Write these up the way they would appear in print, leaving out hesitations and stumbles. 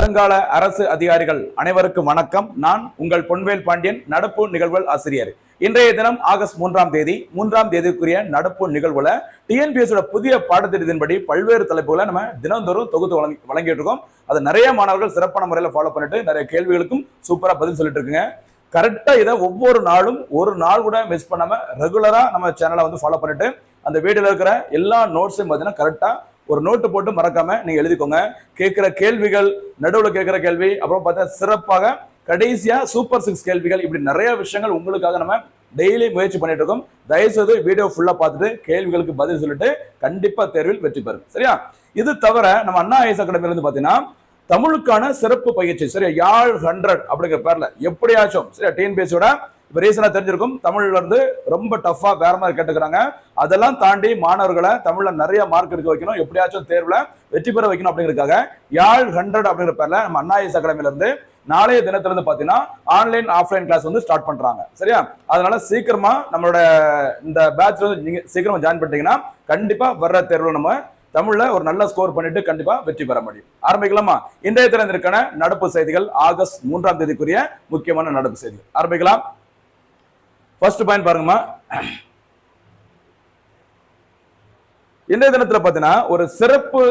வருங்கால அரசு அதிகாரிகள் அனைவருக்கும் வணக்கம். நான் உங்கள் பொன்வேல் பாண்டியன், நடப்பு நிகழ்வுகள் ஆசிரியர். இன்றைய தினம் ஆகஸ்ட் 3ஆம் தேதிக்குரிய நடப்பு நிகழ்வுல டிஎன்பிஎஸ்ஸோட புதிய பாடத்திட்டத்தின்படி பல்வேறு தலைப்புகளை நம்ம தினந்தோறும் தொகுத்து வழங்கிட்டு இருக்கோம். அதை நிறைய மாணவர்கள் சிறப்பான முறையில் ஃபாலோ பண்ணிட்டு நிறைய கேள்விகளுக்கும் சூப்பரா பதில் சொல்லிட்டு இருக்குங்க. கரெக்டா இதை ஒவ்வொரு நாளும் ஒரு நாள் கூட மிஸ் பண்ணாம ரெகுலரா நம்ம சேனலை வந்து ஃபாலோ பண்ணிட்டு அந்த வீடியோல இருக்கிற எல்லா நோட்ஸையும் பார்த்தீங்கன்னா கரெக்டா ஒரு நோட்டு போட்டு மறக்காம நீங்க எழுதிக்கோங்க. கேட்கிற கேள்விகள், நடுவில் கேட்கிற கேள்வி, அப்புறம் பார்த்தா சிறப்பாக கடைசியா சூப்பர் 6 கேள்விகள், இப்படி நிறைய விஷயங்கள் உங்களுக்காக நம்ம டெய்லி முயற்சி பண்ணிட்டு இருக்கோம். தயவுசெய்து வீடியோ ஃபுல்லா பார்த்துட்டு கேள்விகளுக்கு பதில் சொல்லிட்டு கண்டிப்பா தேர்வில் வெற்றி பெறும். சரியா? இது தவிர நம்ம அண்ணா ஐஎஸ் அகாடமில இருந்து பாத்தீங்கன்னா தமிழுக்கான சிறப்பு பயிற்சி, சரியா, யாழ் 100 அப்படிங்கிற பேர்ல எப்படியாச்சும், சரியா, டிஎன்பிஎஸ்ஸோட இப்ப ரீசனா தெரிஞ்சிருக்கும், தமிழ்ல இருந்து ரொம்ப டஃபா வேற மாதிரி கேட்டுக்கிறாங்க. அதெல்லாம் தாண்டி மாணவர்களை தமிழ்ல நிறைய மார்க் எடுக்க வைக்கணும், எப்படியாச்சும் தேர்வுல வெற்றி பெற வைக்கணும் அப்படிங்கிறதுக்காக யாழ் 100 அப்படிங்கிற பேர்ல நம்ம அண்ணா ஐஎஸ் அகாடமில இருந்து நாளைய தினத்துல இருந்து பாத்தீங்கன்னா ஆன்லைன் ஆஃப்லைன் கிளாஸ் வந்து ஸ்டார்ட் பண்றாங்க. சரியா? அதனால சீக்கிரமா நம்மளோட இந்த பேட்ச் வந்து நீங்க சீக்கிரமா ஜாயின் பண்ணிட்டீங்கன்னா கண்டிப்பா வர்ற தேர்வுல நம்ம தமிழ்ல ஒரு நல்ல ஸ்கோர் பண்ணிட்டு கண்டிப்பா வெற்றி பெற முடியும். ஆரம்பிக்கலாமா? இன்றைய தினத்திற்கான நடப்பு செய்திகள், ஆகஸ்ட் 3ஆம் தேதிக்குரிய முக்கியமான நடப்பு செய்திகள் ஆரம்பிக்கலாம். ஃபர்ஸ்ட் பாயிண்ட் பாருங்கம்மா. இன்றைய தினத்துல பாத்தீங்கன்னா ஒரு சிறப்பு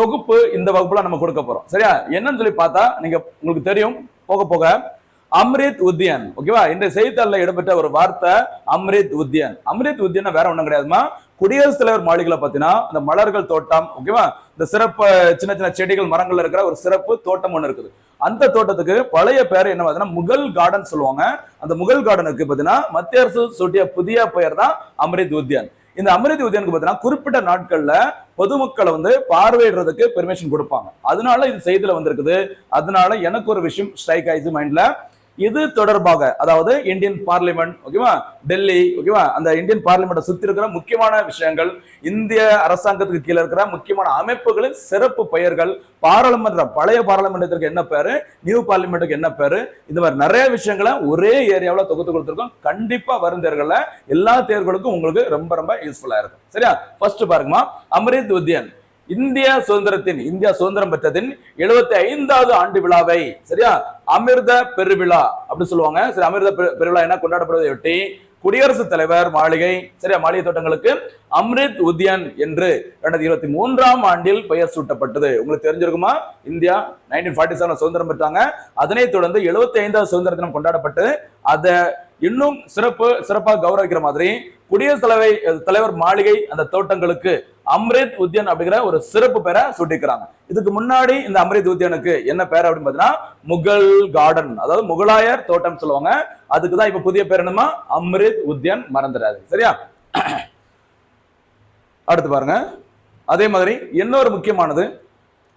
தொகுப்பு இந்த வகுப்புல நம்ம கொடுக்க போறோம். சரியா? என்னன்னு சொல்லி பார்த்தா உங்களுக்கு தெரியும், போக போக அம்ரித் உத்யான். ஓகேவா? இந்த செய்தித்தாளில் இடம்பெற்ற ஒரு வார்த்தை அம்ரித் உத்யான். அம்ரித் உத்யான் வேற ஒண்ணும் கிடையாதுமா, குடியரசுத் தலைவர் மாளிகையில பாத்தீங்கன்னா அந்த மலர்கள் தோட்டம், ஓகேவா, இந்த சிறப்பு சின்ன சின்ன செடிகள் மரங்கள் இருக்கிற ஒரு சிறப்பு தோட்டம் ஒண்ணு இருக்குது. அந்த தோட்டத்துக்கு பழைய பேர் என்ன பார்த்தீங்கன்னா முகல் கார்டன் சொல்லுவாங்க. அந்த முகல் கார்டனுக்கு பாத்தீங்கன்னா மத்திய அரசு சூட்டிய புதிய பெயர் தான் அம்ரித் உத்யான். இந்த அம்ரித் உத்யானுக்கு பாத்தீங்கன்னா குறிப்பிட்ட நாட்கள்ல பொதுமக்களை வந்து பார்வையிடுறதுக்கு பெர்மிஷன் கொடுப்பாங்க. அதனால இது செய்தியில வந்திருக்குது. அதனால எனக்கு ஒரு விஷயம் ஸ்ட்ரைக் ஆயிடுச்சு மைண்ட்ல. இது தொடர்பாக, அதாவது இந்தியன் பார்லிமெண்ட், ஓகேவா, டெல்லி, ஓகேவா, அந்த இந்தியன் பார்லிமெண்ட்டை சுத்தி இருக்கிற முக்கியமான விஷயங்கள், இந்திய அரசாங்கத்துக்கு கீழே இருக்கிற முக்கியமான அமைப்புகளின் சிறப்பு பெயர்கள், பாராளுமன்றம், பழைய பாராளுமன்றத்திற்கு என்ன பேரு, நியூ பார்லிமெண்ட்டுக்கு என்ன பேரு, இந்த மாதிரி நிறைய விஷயங்களை ஒரே ஏரியாவில் தொகுத்து கொடுத்துருக்கோம். கண்டிப்பா வரும் தேர்வுகள்ல எல்லா தேர்வுகளுக்கும் உங்களுக்கு ரொம்ப ரொம்ப யூஸ்ஃபுல்லா இருக்கும். சரியா? ஃபர்ஸ்ட் பாருங்கம்மா, அம்ரித் உத்யான் இந்தியா சுதந்திரம் பெற்றதின் 75வது ஆண்டு விழாவை, சரியா, அமிர்த பெருவிழா அப்படி சொல்லுவாங்க. சரி, அமிர்த பெருவிழா என்ன கொண்டாடப்படுவதை ஒட்டி குடியரசுத் தலைவர் மாளிகை, சரியா, மாளிகை தோட்டங்களுக்கு அம்ரித் உத்யான் என்று 2023ஆம் ஆண்டில் பெயர் சூட்டப்பட்டது. உங்களுக்கு தெரிஞ்சிருக்குமா, இந்தியா 1947 சுதந்திரம் பெற்றாங்க. அதனை தொடர்ந்து 75வது சுதந்திர தினம் கொண்டாடப்பட்டு அதை இன்னும் சிறப்பாக கௌரவிக்கிற மாதிரி குடியரசுத் தலைவர் மாளிகை அந்த தோட்டங்களுக்கு அம்ரித் உத்யான் அப்படிங்கிற ஒரு சிறப்பு பெயரை சூட்டிக்கிறாங்க. இதுக்கு முன்னாடி இந்த அம்ரித் உத்யானுக்கு என்ன பேர் அப்படின்னு பாத்தீங்கன்னா முகல் கார்டன், அதாவது முகலாயர் தோட்டம் சொல்லுவாங்க. அதுக்குதான் இப்ப புதிய பேர் என்னமா, அம்ரித் உத்யான். மறந்துடாது. சரியா? அடுத்து பாருங்க, அதே மாதிரி இன்னொரு முக்கியமானது,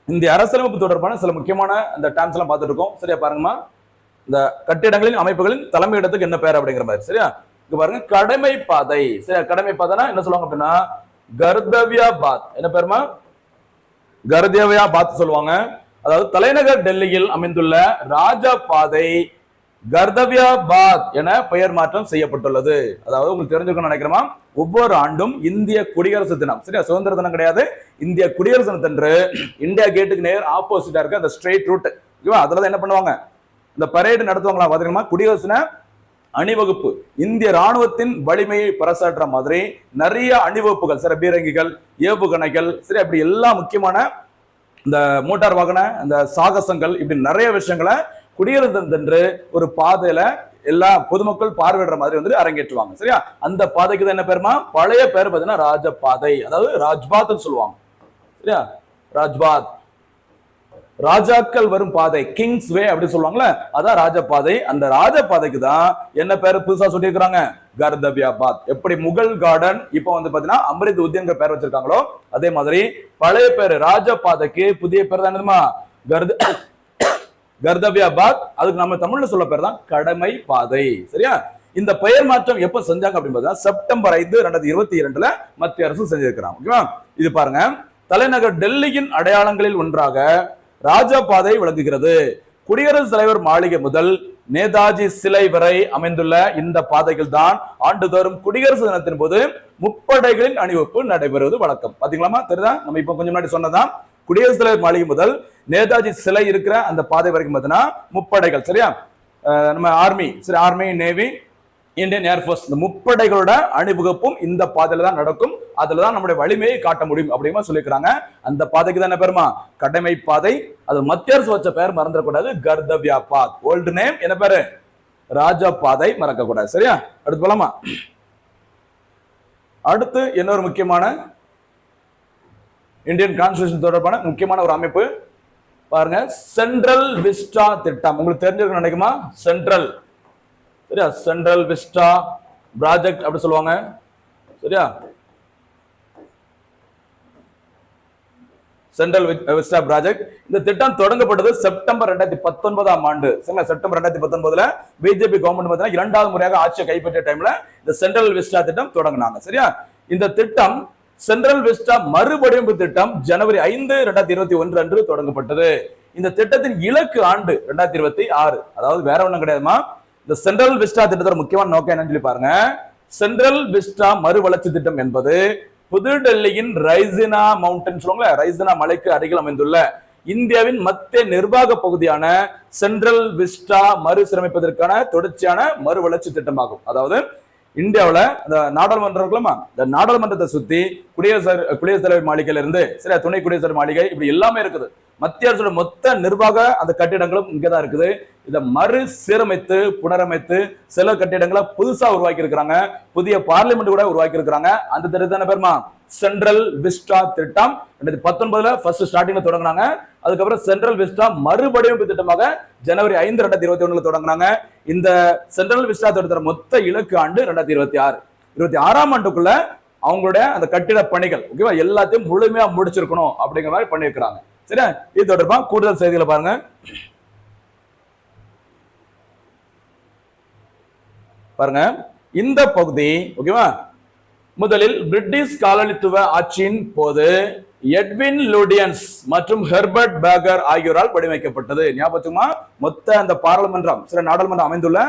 இந்த அரசியலமைப்பு தொடர்பான சில முக்கியமான அந்த டேர்ம்ஸ் எல்லாம் பார்த்துட்டு இருக்கோம். சரியா? பாருங்கம்மா, இந்த கட்டிடங்களின் அமைப்புகளின் தலைமையிடத்துக்கு என்ன பேர் அப்படிங்கிற மாதிரி. சரியா? இங்க பாருங்க, கடமை பாதை. சரியா? கடமை பாதைனா என்ன சொல்லுவாங்க அப்படின்னா கர்தவ்யாபாத். என்ன பேருமா? கர்தவ்யாபாத் சொல்லுவாங்க. அதாவது தலைநகர் டெல்லியில் அமைந்துள்ள ராஜா பாதை கர்தவ்யாபாத் என பெயர் மாற்றம் செய்யப்பட்டுள்ளது. அதாவது உங்களுக்கு தெரிஞ்சுக்கணும்னு நினைக்கிறோமா, ஒவ்வொரு ஆண்டும் இந்திய குடியரசு தினம், சரியா, சுதந்திர தினம் கிடையாது, இந்திய குடியரசு தினத்தன்று இந்தியா கேட்டுக்கு நேர் ஆப்போசிட்டா இருக்க அந்த ஸ்ட்ரெயிட் ரூட், ஓகேவா, அதுலதான் என்ன பண்ணுவாங்க, இந்த பரேடு நடத்துவாங்களா பாத்தீங்கன்னா, குடியரசு அணிவகுப்பு, இந்திய ராணுவத்தின் வலிமையை பறைசாற்ற மாதிரி நிறைய அணிவகுப்புகள், சில பீரங்கிகள், ஏவுகணைகள், சரி, அப்படி எல்லா முக்கியமான இந்த மோட்டார் வாகன இந்த சாகசங்கள், இப்படி நிறைய விஷயங்களை குடியரசு தினத்தன்று ஒரு பாதையில எல்லா பொதுமக்கள் பார்வையிடுற மாதிரி வந்து அரங்கேற்றுவாங்க. சரியா? அந்த பாதைக்கு தான் என்ன பேருமா, பழைய பேர் பார்த்தீங்கன்னா ராஜபாதை, அதாவது ராஜ்பாத் சொல்லுவாங்க. சரியா? ராஜ்பாத், ராஜாக்கள் வரும் பாதை, கிங்ஸ் வே அப்படி சொல்லுவாங்கல்ல, அதான் ராஜபாதை. அந்த ராஜபாதைக்கு தான் என்ன பேரு புதுசா சொல்லியிருக்கிறாங்க, கர்தவ்யாபாத். எப்படி முகல் கார்டன் இப்ப வந்து பாத்தீங்கன்னா அம்ரித் உத்யான் பேர் வச்சிருக்காங்களோ, அதே மாதிரி பழைய பேரு ராஜபாதைக்கு புதிய பேர் தான் என்னமா, கர்தவ்யாபாத். அதுக்கு நம்ம தமிழ்ல சொல்ல பேர் தான் கடமை பாதை. சரியா? இந்த பெயர் மாற்றம் எப்ப செஞ்சாங்க அப்படின்னு செப்டம்பர் 5, 2022 மத்திய அரசு செஞ்சிருக்கிறாங்க. ஓகேவா? இது பாருங்க, தலைநகர் டெல்லியின் அடையாளங்களில் ஒன்றாக ராஜா பாதை விளங்குகிறது. குடியரசுத் தலைவர் மாளிகை முதல் நேதாஜி சிலை வரை அமைந்துள்ள இந்த பாதைகள் தான் ஆண்டுதோறும் குடியரசு தினத்தின் போது முப்படைகளின் அணிவகுப்பு நடைபெறுவது வழக்கம். பாத்தீங்களா? தெரியுதா? நம்ம இப்ப கொஞ்சம் முன்னாடி சொன்னதான் குடியரசுத் தலைவர் மாளிகை முதல் நேதாஜி சிலை இருக்கிற அந்த பாதை வரைக்கும் பார்த்தீங்கன்னா முப்படைகள், சரியா, நம்ம ஆர்மி, சரி, ஆர்மி, நேவி, இந்தியன் ஏர்போர்ஸ், இந்த முப்படைகளோட அணிவகுப்பும் இந்த பாதையில தான் நடக்கும். அதுலதான் நம்முடைய வலிமையை காட்ட முடியும் அப்படிமா சொல்லிக்கிறாங்க. அந்த பாதைக்கு தான் என்ன பேருமா? கடமை பாதை. அது மத்திய அரசு வச்ச பேர் மறந்துடக்கூடாது, கர்தவ்யா பாத். ஓல்டு நேம் என்ன பேரு? ராஜா பாதை, மறக்க கூடாது. சரியா? அடுத்து போலாமா? அடுத்து இன்னொரு முக்கியமான இந்தியன் கான்ஸ்டிடியூஷன் தொடர்பான முக்கியமான ஒரு அமைப்பு பாருங்க, சென்ட்ரல் விஸ்டா திட்டம். உங்களுக்கு தெரிஞ்சிருக்கும் நினைக்குமா? சென்ட்ரல், சரியா, சென்ட்ரல் விஸ்டா ப்ராஜெக்ட் அப்படி சொல்லுவாங்க. சரியா, சென்ட்ரல் விஸ்டா ப்ராஜெக்ட். இந்த திட்டம் தொடங்கப்பட்டது செப்டம்பர் 2019 ஆண்டு. சரிங்களா, செப்டம்பர் 2019 பிஜேபி கவர்மெண்ட் பார்த்தீங்கன்னா இரண்டாவது முறையாக ஆட்சியை கைப்பற்றிய டைம்ல இந்த சென்ட்ரல் விஸ்டா திட்டம் தொடங்கினாங்க. சரியா, இந்த திட்டம் சென்ட்ரல் விஸ்டா மறுவடிவமைப்பு திட்டம் ஜனவரி 5, 2021 அன்று தொடங்கப்பட்டது. இந்த திட்டத்தின் இலக்கு ஆண்டு 2026. அதாவது வேற ஒண்ணும் கிடையாதுமா, இந்த சென்ட்ரல் விஸ்டா திட்டத்தோட முக்கியமான நோக்கம் என்னன்னு சொல்லி பாருங்க. சென்ட்ரல் விஸ்டா மறுவளர்ச்சி திட்டம் என்பது புதுடெல்லியின் ரைசினா மவுண்டன் சொல்லுவாங்க, ரைசினா மலைக்கு அருகில் அமைந்துள்ள இந்தியாவின் மத்திய நிர்வாக பகுதியான சென்ட்ரல் விஸ்டா மறுசீரமைப்பதற்கான தொடர்ச்சியான மறுவளர்ச்சி திட்டமாகும். அதாவது இந்தியாவில் இந்த நாடாளுமன்றம் இருக்குல்லமா, இந்த நாடாளுமன்றத்தை சுத்தி குடியரசுத் தலைவர் மாளிகையில இருந்து சரி துணை குடியரசுத் தலைவர் மாளிகை இப்படி எல்லாமே இருக்குது. மத்திய அரசோட மொத்த நிர்வாக அந்த கட்டிடங்களும் இங்கதான் இருக்குது. இதை மறுசீரமைத்து புனரமைத்து சில கட்டிடங்களை புதுசா உருவாக்கி இருக்கிறாங்க. புதிய பார்லிமெண்ட் கூட உருவாக்கி இருக்கிறாங்க. அந்த திட்டத்தான பேருமா சென்ட்ரல் விஸ்டா திட்டம். 2019 ஃபர்ஸ்ட் ஸ்டார்டிங்ல தொடங்கினாங்க. அதுக்கப்புறம் சென்ட்ரல் விஸ்டா மறுவடிவமைப்பு திட்டமாக ஜனவரி 5, 2021 தொடங்கினாங்க. இந்த சென்ட்ரல் விஸ்டா திட்டத்தோட மொத்த இலக்கு ஆண்டு 2026. 26ஆம் ஆண்டுக்குள்ள அவங்களுடைய அந்த கட்டிட பணிகள் ஓகேவா எல்லாத்தையும் முழுமையா முடிச்சிருக்கணும் அப்படிங்கிற மாதிரி பண்ணிருக்கிறாங்க. சரியா, இது தொடர்பா கூடுதல் செய்திகளை பாருங்க. பாருங்க, இந்த பகுதி ஓகேவா முதலில் பிரிட்டிஷ் காலனித்துவ ஆட்சியின் போது எட்வின் லூடியன்ஸ் மற்றும் ஹெர்பர்ட் பேக்கர் ஆகியோரால் வடிவமைக்கப்பட்டது. ஞாபகமா, மொத்த அந்த பாராளுமன்றம் சில நாடாளுமன்றம் அமைந்துள்ள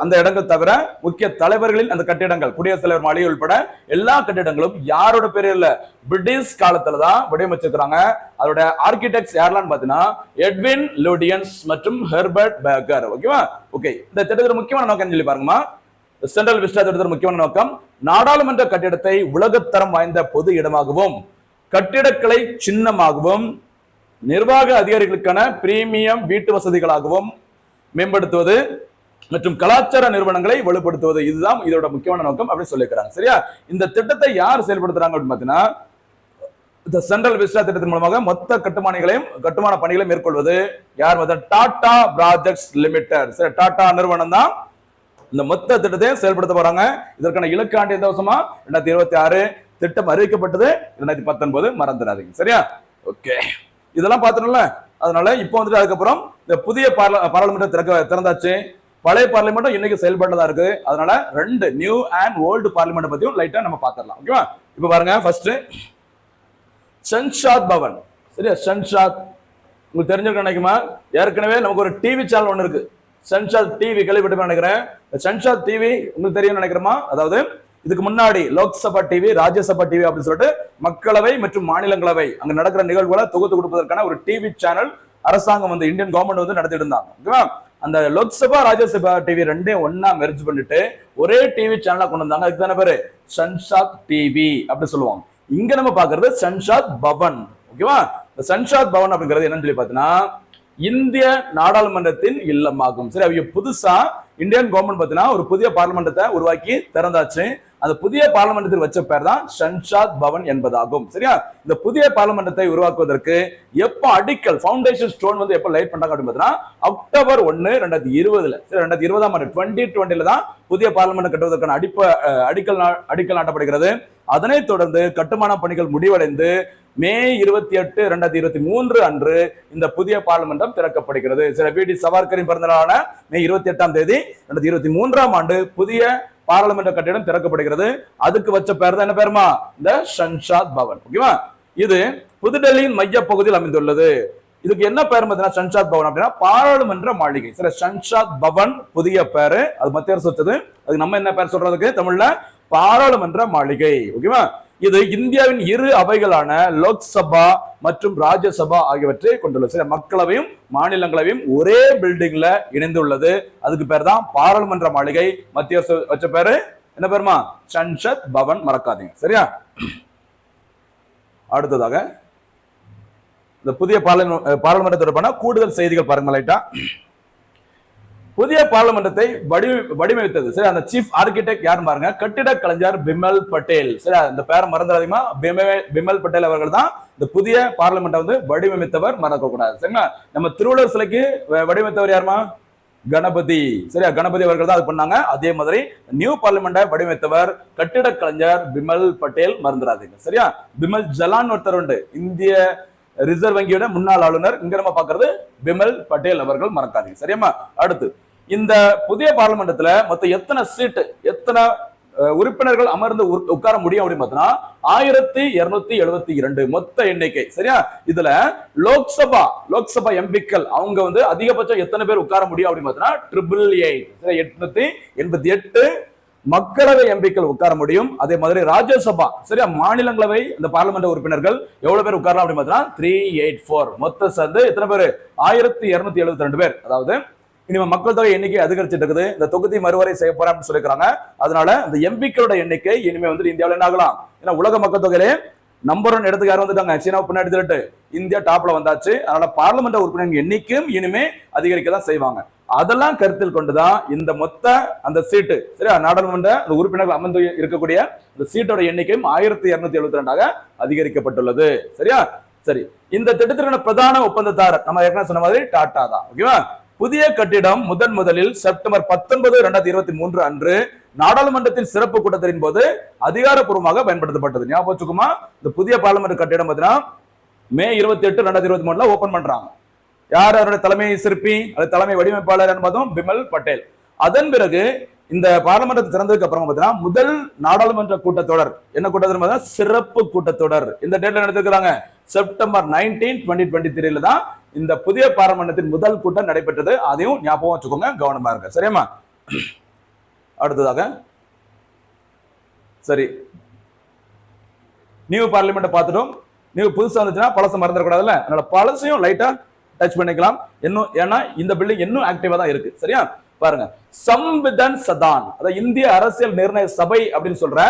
அந்த இடங்கள் தவிர முக்கிய தலைவர்களின் அந்த கட்டிடங்கள் குடியரசுத் தலைவர் மாளிகை உட்பட எல்லா கட்டிடங்களும் யாரோட பேரு இல்ல, பிரிட்டிஷ் காலத்துலதான் வடிவமைச்சிருக்காங்க. அதோட ஆர்கிடெக்ட்ஸ் யாரெல்லாம் பாத்தீங்கன்னா எட்வின் லூடியன்ஸ் மற்றும் ஹெர்பர்ட் பேக்கர். ஓகேவா, ஓகே. இந்த திட்டத்தோட முக்கியமான நோக்கம் சொல்லி பாருங்கம்மா. சென்ட்ரல் விஸ்டா திட்டத்தோட முக்கியமான நோக்கம் நாடாளுமன்ற கட்டிடத்தை உலகத்தரம் வாய்ந்த பொது இடமாகவும் கட்டிடக்கலை சின்னமாகவும் நிர்வாக அதிகாரிகளுக்கான பிரீமியம் வீட்டு வசதிகளாகவும் மேம்படுத்துவது மற்றும் கலாச்சார நிறுவனங்களை வலுப்படுத்துவது. இதுதான் இதோட முக்கியமான நோக்கம் அப்படின்னு சொல்லியிருக்கிறாங்க. சரியா, இந்த திட்டத்தை யார் செயல்படுத்துறாங்க அப்படின்னு பாத்தீங்கன்னா இந்த சென்ட்ரல் விஸ்டா திட்டத்தின் மூலமாக மொத்த கட்டுமான பணிகளையும் மேற்கொள்வது யார்? Tata projects limited. சரி, டாடா நிறுவனம் தான் இந்த மொத்த திட்டத்தை செயல்படுத்த போறாங்க. இதற்கான இலக்கு ஆண்டு எந்த வருஷமா? 2026. திட்டம் அறிவிக்கப்பட்டது 2019. மறந்துடாதீங்க. சரியா, ஓகே. இதெல்லாம் பார்த்தோம்ல. அதனால இப்போ வந்துட்டு அதுக்கப்புறம் இந்த புதிய பாராளுமன்றம் திறந்தாச்சு. பழைய பார்லிமெண்ட் இன்னைக்கு செயல்பட்டதா இருக்கு. அதனால ரெண்டு நியூ அண்ட் ஓல்டு பார்லிமெண்ட் பத்தியும் லைட்டா நம்ம பாத்திரலாம். ஓகேவா, இப்ப பாருங்க. ஃபர்ஸ்ட் சன்ஷாத் பவன். சரியா, சன்ஷாத் உங்களுக்கு தெரிஞ்சிருக்க நினைக்குமா? ஏற்கனவே நமக்கு ஒரு டிவி சேனல் ஒண்ணு இருக்கு, சன்ஷாத் டிவி. கேள்விப்பட்டு நினைக்கிறேன். சன்ஷாத் டிவி உங்களுக்கு தெரியும் நினைக்கிறோமா? அதாவது இதுக்கு முன்னாடி லோக்சபா டிவி, ராஜ்யசபா டிவி அப்படின்னு சொல்லிட்டு மக்களவை மற்றும் மாநிலங்களவை அங்க நடக்கிற நிகழ்வுகளை தொகுத்து கொடுப்பதற்கான ஒரு டிவி சேனல் அரசாங்கம் வந்து இந்தியன் கவர்மெண்ட் வந்து நடத்திட்டு இருந்தாங்க. ஓகேவா, அந்த லோக்சபா ராஜ்யசபா டிவி ரெண்டையும் ஒன்னா மெர்ஜ் பண்ணிட்டு ஒரே டிவி சேனலா கொண்டு வந்தாங்க. அதுக்கு தானே பேரு சன்ஷாத் டிவி அப்படி சொல்லுவாங்க. இங்க நம்ம பாக்குறது சன்ஷாத் பவன். ஓகேவா, இந்த சன்ஷாத் பவன் அப்படிங்கிறது என்னன்னு சொல்லி பாத்தீங்கன்னா இந்திய நாடாளுமன்றத்தின் இல்லமாகும். சரி, அவங்க புதுசா இந்தியன் கவர்மெண்ட் பாத்தீங்கன்னா ஒரு புதிய பார்லிமெண்டத்தை உருவாக்கி திறந்தாச்சு. அந்த புதிய பார்லிமெண்டத்தில் வச்ச பேர் தான் சன்ஷாத் பவன் என்பதாகும். சரியா, இந்த புதிய பார்லிமெண்டத்தை உருவாக்குவதற்கு எப்ப அடிக்கல் ஃபவுண்டேஷன் ஸ்டோன் வந்து எப்ப லைட் பண்றாங்க அப்படின்னு பார்த்தீங்கன்னா அக்டோபர் 1, 2020. சரி, 2020ஆம் ஆண்டு 2020 தான் புதிய பார்லிமெண்ட் கட்டுவதற்கான அடிக்கல் நாட்டப்படுகிறது. அதனைத் தொடர்ந்து கட்டுமான பணிகள் முடிவடைந்து மே 28, 2023 அன்று இந்த புதிய பார்லிமெண்டம் திறக்கப்படுகிறது. சில வி.டி. சவர்கரின் பிறந்த நாளான மே 28ஆம் தேதி 2023ஆம் ஆண்டு புதிய பாராளுமன்ற கட்டிடம் திறக்கப்படுகிறது. அதுக்கு வச்ச பேர் தான் என்ன பேருமா? இந்த சன்ஷாத் பவன். ஓகேவா, இது புதுடெல்லியின் மைய பகுதியில் அமைந்துள்ளது. இதுக்கு என்ன பேர் பார்த்தீங்கன்னா சன்ஷாத் பவன் அப்படின்னா பாராளுமன்ற மாளிகை. சரி, சன்ஷாத் பவன் புதிய பேரு, அது மத்திய அரசு வச்சது. அதுக்கு நம்ம என்ன பேர் சொல்றதுக்கு தமிழ்ல பாராளுமன்ற மாளிகை. ஓகேவா, இது இந்தியாவின் இரு அவைகளான லோக்சபா மற்றும் ராஜ்யசபா ஆகியவற்றை கொண்டுள்ளது. சரி, மக்களவையும் மாநிலங்களவையும் ஒரே பில்டிங்ல இணைந்துள்ளது. அதுக்கு பேர் தான் பாராளுமன்ற மாளிகை. மத்திய அரசு வச்ச பேரு என்ன பேருமா? சன்சத் பவன், மறக்காதீங்க. சரியா? அடுத்ததாக இந்த புதிய பாராளுமன்ற தொடர்பான கூடுதல் செய்திகள் பாருங்க. லைட்டா புதிய பாராளுமன்றத்தை வடிவமைத்தது சரி அந்த சீஃப் ஆர்கிடெக்ட் யார் பாருங்க, கட்டிட கலைஞர் பிமல் பட்டேல். சரி, இந்த பேரை மறந்துடாதீங்க. பிமல் பட்டேல் அவர்கள் தான் இந்த புதிய பார்லிமெண்ட்டை வந்து வடிவமைத்தவர், மறக்க கூடாது. சரிங்களா? நம்ம திருவள்ளுவர் சிலைக்கு வடிவமைத்தவர் யாருமா? கணபதி. சரியா? கணபதி அவர்கள் தான் அது பண்ணாங்க. அதே மாதிரி நியூ பார்லிமெண்ட்டை வடிவமைத்தவர் கட்டிட கலைஞர் பிமல் பட்டேல், மறந்துடாதீங்க. சரியா? பிமல் ஜலான் ஒருத்தர் உண்டு, இந்திய ரிசர்வ் வங்கியோட முன்னாள் ஆளுநர். இங்க நம்ம பாக்குறது பிமல் பட்டேல் அவர்கள், மறக்காதீங்க. சரியாமா? அடுத்து இந்த புதிய பார்லிமெண்டத்துல மொத்தம் எத்தனை சீட்டு, எத்தனை உறுப்பினர்கள் அமர்ந்து உட்கார முடியும் அப்படின்னு பார்த்தோம்னா 1272 மொத்த எண்ணிக்கை. சரியா? இதுல லோக்சபா எம்பிக்கள் அவங்க வந்து அதிகபட்சம் எத்தனை பேர் உட்கார முடியும் அப்படின்னு பார்த்தோம்னா 888. 888 மக்களவை எம்பிக்கள் உட்கார முடியும். அதே மாதிரி ராஜ்யசபா சரியா மாநிலங்களவை இந்த பார்லிமெண்ட் உறுப்பினர்கள் எவ்வளவு பேர் உட்காரலாம் அப்படின்னு பார்த்தா 384. மொத்தம் சேர்ந்து எத்தனை பேர்? 1272 பேர். அதாவது இனிமே மக்கள் தொகை எண்ணிக்கை அதிகரிச்சுட்டு இருக்குது. இந்த தொகுதி மறுவரை செய்ய போறான்னு சொல்லிக்கிறாங்க. அதனால இந்த எம்பிக்களோட எண்ணிக்கை இனிமே வந்து இந்தியாவில் என்ன ஆகலாம்? ஏன்னா உலக மக்கள் தொகையிலே நம்பர் 1 இடத்துக்கு யாரும் வந்துட்டாங்க, சீனாவை பின்னாடி தள்ளிட்டு இந்தியா டாப்ல வந்தாச்சு. அதனால பார்லிமெண்ட் உறுப்பினர் எண்ணிக்கையும் இனிமே அதிகரிக்க தான் செய்வாங்க. அதெல்லாம் கருத்தில் கொண்டுதான் இந்த மொத்த அந்த சீட்டு சரியா நாடாளுமன்ற உறுப்பினர்கள் அமர்ந்து இருக்கக்கூடிய இந்த சீட்டோட எண்ணிக்கையும் 1272 அதிகரிக்கப்பட்டுள்ளது. சரியா? சரி, இந்த திட்டத்திற்கான பிரதான ஒப்பந்ததாரர் நம்ம ஏற்கனவே சொன்ன மாதிரி டாடா தான். ஓகேவா? புதிய கட்டிடம் முதலில் செப்டம்பர் 19, 2023 அன்று நாடாளுமன்றத்தின் சிறப்பு கூட்டத்தின் போது அதிகாரப்பூர்வமாக பயன்படுத்தப்பட்டது. ஞாபகம் வச்சுக்குமா? இந்த புதிய பார்லிமெண்ட் கட்டிடம் பார்த்தீங்கன்னா மே 28, 2023 ஓபன் பண்றாங்க. யார் அவருடைய தலைமை சிற்பி அல்லது தலைமை வடிவமைப்பாளர் என்பதும் பிமல் பட்டேல். அதன் பிறகு இந்த பார்லிமெண்ட் திறந்ததுக்கு அப்புறம் பார்த்தீங்கன்னா முதல் நாடாளுமன்ற கூட்டத்தொடர் என்ன கூட்டத்தொடர்? சிறப்பு கூட்டத்தொடர். இந்த டேட்ல நடத்திருக்கிறாங்க. செப்டம்பர் 19, 2023 தான் இந்த புதிய பார்லிமெண்டத்தின் முதல் கூட்டம் நடைபெற்றது. அதையும் ஞாபகம் வச்சுக்கோங்க, கவனமா இருங்க. சரியாமா? அடுத்ததாக சரி நியூ பார்லிமெண்ட் பார்த்துட்டோம். நியூ புதுசா வந்துச்சுன்னா பழசை மறந்துடக்கூடாதுல்ல, அதனால பழசையும் லைட்டா டச் பண்ணிக்கலாம். இன்னும் ஏன்னா இந்த பில்டிங் இன்னும் ஆக்டிவா தான் இருக்கு. சரியா? பாருங்க, சம்விதான் சதான், அதாவது இந்திய அரசியல் நிர்ணய சபை அப்படின்னு சொல்ற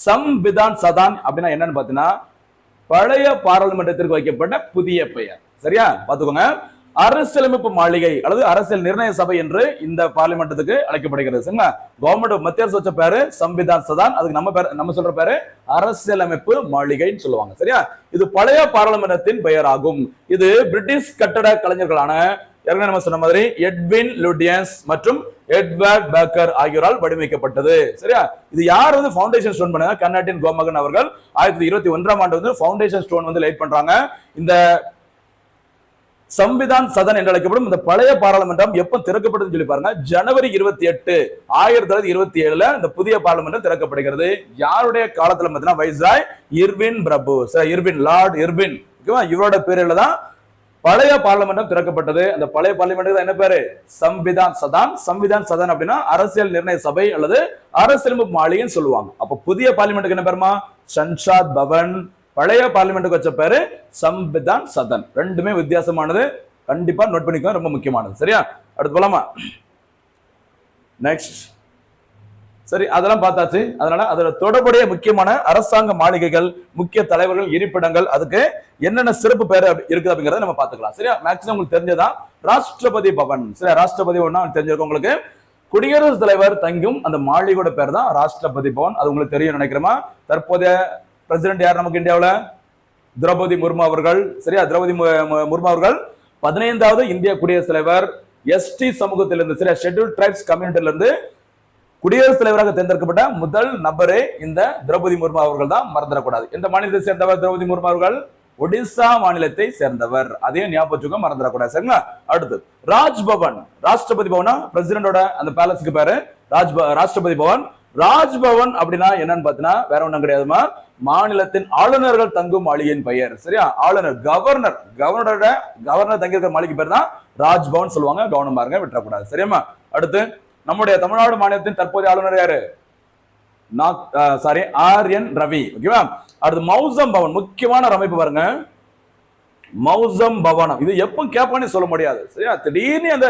சம்விதான் சதான் அப்படின்னா என்னன்னு பாத்தீங்கன்னா பழைய பாராளுமன்றத்திற்கு வைக்கப்பட்ட புதிய பெயர். சரியா? பாத்துக்கோங்க. அரசியலமைப்பு மாளிகை அல்லது அரசியல் நிர்ணய சபை என்று இந்த பார்லிமெண்டத்துக்கு அழைக்கப்படுகிறது. சரிங்களா? கவர்மெண்ட் மத்திய அரசு வச்ச பேரு சம்விதான் சதான், அதுக்கு நம்ம சொல்ற பேரு அரசியலமைப்பு மாளிகைன்னு சொல்லுவாங்க. சரியா? இது பழைய பாராளுமன்றத்தின் பெயர் ஆகும். இது பிரிட்டிஷ் கட்டட கலைஞர்களான ஏற்கனவே நம்ம சொன்ன மாதிரி எட்வின் லுடியன்ஸ் மற்றும் எட்வர்ட் பேக்கர் ஆகியோரால் வடிவமைக்கப்பட்டது. சரியா? இது யார் வந்து ஃபவுண்டேஷன் ஸ்டோன் பண்ணாங்க? கர்நாட்டின் கோமகன் அவர்கள் 1921 ஆண்டு வந்து ஃபவுண்டேஷன் ஸ்டோன் வந்து லைட் பண்றாங்க. இந்த சம்விதான் சதன் என்று அழைக்கப்படும் இந்த பழைய பாராளுமன்றம் எப்ப திறக்கப்பட்டதுன்னு சொல்லி பாருங்க. ஜனவரி 28, 1927 இந்த புதிய பாராளுமன்றம் திறக்கப்படுகிறது. யாருடைய காலத்துல பார்த்தீங்கன்னா வைஸ்ராய் இர்வின் பிரபு, லார்ட் இர்வின், இவரோட பேரில் தான் பழைய பார்லிமெண்ட் திறக்கப்பட்டது. அந்த பழைய பார்லிமெண்ட் என்ன பேரு? சம்விதான் சதான். சம்விதான் சதன் அப்படின்னா அரசியல் நிர்ணய சபை அல்லது அரசியலமைப்பு மாளிகைன்னு சொல்லுவாங்க. அப்ப புதிய பார்லிமெண்ட்டுக்கு என்ன பேருமா? சன்சாத் பவன். பழைய பார்லிமெண்ட்டுக்கு வச்ச பேரு சம்விதான் சதன். ரெண்டுமே வித்தியாசமானது, கண்டிப்பா நோட் பண்ணிக்கோ, ரொம்ப முக்கியமானது. சரியா? அடுத்து போலாமா? நெக்ஸ்ட். சரி, அதெல்லாம் பார்த்தாச்சு. அதனால அதோட தொடர்புடைய முக்கியமான அரசாங்க மாளிகைகள், முக்கிய தலைவர்கள் இருப்பிடங்கள், அதுக்கு என்னென்ன சிறப்பு பேர் இருக்குது அப்படிங்கறத நம்ம பாத்துக்கலாம். சரியா? மேக்ஸிமம் உங்களுக்கு தெரிஞ்சதான் ராஷ்டிரபதி பவன். சரியா? ராஷ்டிரபதி ஒன்னா தெரிஞ்சிருக்கும் உங்களுக்கு. குடியரசுத் தலைவர் தங்கும் அந்த மாளிகையோட பேர் தான் ராஷ்டிரபதி பவன். அது உங்களுக்கு தெரியும் நினைக்கிறேமா? தற்போதைய பிரசிடென்ட் யார் நமக்கு இந்தியாவில்? திரௌபதி முர்மு அவர்கள். சரியா? திரௌபதி முர்மு அவர்கள் 15வது இந்திய குடியரசுத் தலைவர். எஸ்டி சமூகத்திலிருந்து, சரியா, ஷெட்யூல்ட் டிரைப்ஸ் கம்யூனிட்டில இருந்து குடியரசுத் தலைவராக தேர்ந்தெடுக்கப்பட்ட முதல் நபரே இந்த திரௌபதி முர்மு அவர்கள் தான், மறந்துடக்கூடாது. எந்த மாநிலத்தை சேர்ந்தவர் திரௌபதி முர்மு அவர்கள்? ஒடிசா மாநிலத்தை சேர்ந்தவர். அதையும் ஞாபகம் மறந்துடக்கூடாது. சரிங்களா? அடுத்து ராஜ்பவன். ராஷ்டிரபதி பவனா பிரசிடென்டோட அந்த பேலஸ்க்கு பேரு ராஷ்டிரபதி பவன். ராஜ்பவன் அப்படின்னா என்னன்னு பாத்தீங்கன்னா வேற ஒண்ணும் கிடையாதுமா, மாநிலத்தின் ஆளுநர்கள் தங்கும் மாளிகையின் பெயர். சரியா? ஆளுநர், கவர்னர் தங்கியிருக்கிற மாளிகை பேர் தான் ராஜ்பவன் சொல்லுவாங்க. கவனமா இருங்க, விட்டுறக்கூடாது. சரியாமா? அடுத்து நம்முடைய தமிழ்நாடு மாநிலத்தின் தற்போதைய ஆளுநர் யாரு? ஆர்.என். ரவி. ஓகேவா? அடுத்து மௌசம் பவன், முக்கியமான ஒரு அமைப்பு பாருங்க, மௌசம் பவனம். இது எப்ப கேட்பான்னு சொல்ல முடியாது. சரியா? திடீர்னு அந்த